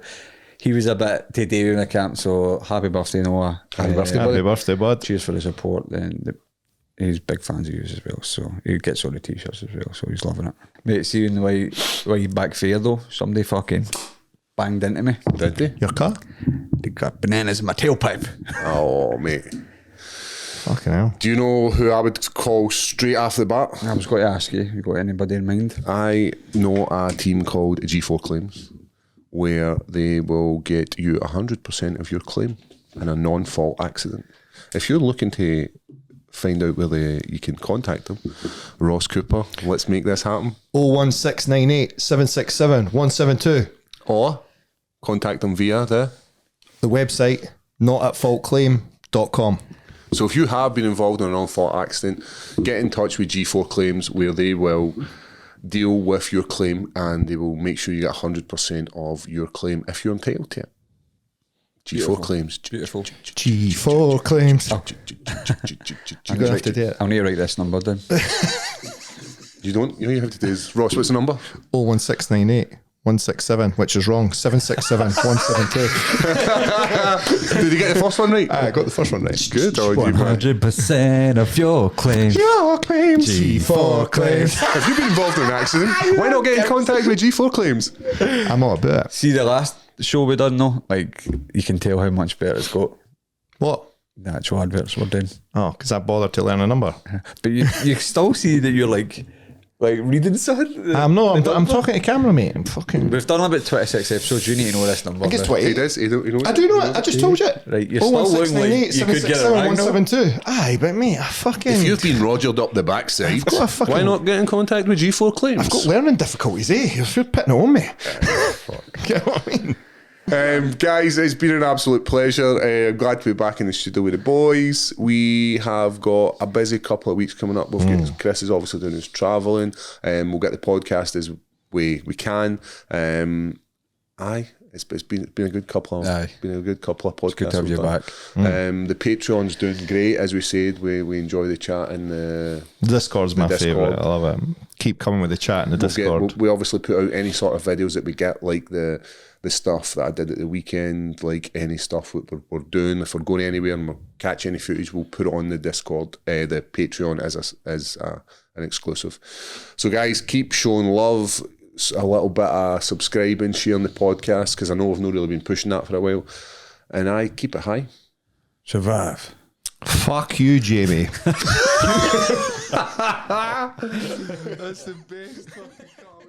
he was a bit today in the camp. So happy birthday, Noah. Happy birthday, Happy birthday, bud. Cheers for the support. And he's big fans of yours as well. So he gets all the t-shirts as well. So he's loving it. Mate, seeing the way back fair though, somebody fucking banged into me. Did they? Your car? They got bananas in my tailpipe. Oh, mate. Fucking hell. Do you know who I would call straight off the bat? I was going to ask you got anybody in mind? I know a team called G4 Claims, where they will get you 100% of your claim in a non-fault accident. If you're looking to find out whether you can contact them, Ross Cooper, let's make this happen. 01698 767 172. Or contact them via the website, notatfaultclaim.com. So if you have been involved in a non-fault accident, get in touch with G4 Claims, where they will deal with your claim and they will make sure you get 100% of your claim if you're entitled to it. G4 Claims. Beautiful. G4 claims. You're going to have to do it. I'll need to write this number down. You don't? You know you have to do is, Ross, what's the number? 01698 167, which is wrong. 767 172. Did you get the first one right? I got the first one right. Good. Oh, you man. 100% of your claims. Your claims. G4 claims. Have you been involved in an accident? Why not get in contact with G4 Claims? I'm all about it. See the last show we done though, like you can tell how much better it's got. What? The actual adverts we're doing. Oh, because I bothered to learn a number. But you still see that you're like reading something. I'm talking to camera, mate. I'm fucking. We've done about 26 episodes. You need to know this number. I guess now. 28. He does. He knows I do know it. I just told you. Right, you're still looking like you could get it wrong. 172. Aye, but mate, I fucking. If you've been rogered up the backside, I've got a fucking- why not get in contact with G4 Claims? I've got learning difficulties, eh? You're putting it on me. You know what I mean? Guys, it's been an absolute pleasure. I'm glad to be back in the studio with the boys. We have got a busy couple of weeks coming up. Chris is obviously doing his travelling. We'll get the podcast as we can. It's been a good couple of Aye. podcasts. good to have we've you done. back. The Patreon's doing great, as we said. We enjoy the chat and Discord's my Discord. favourite. I love it. Keep coming with the chat in the Discord. we obviously put out any sort of videos that we get, like the stuff that I did at the weekend, like any stuff we're doing. If we're going anywhere and we catch any footage, we'll put it on the Discord, the Patreon as an exclusive. So guys, keep showing love, a little bit of subscribing, sharing the podcast, because I know we've not really been pushing that for a while. And I keep it high. Survive. Fuck you, Jamie. That's the best fucking call.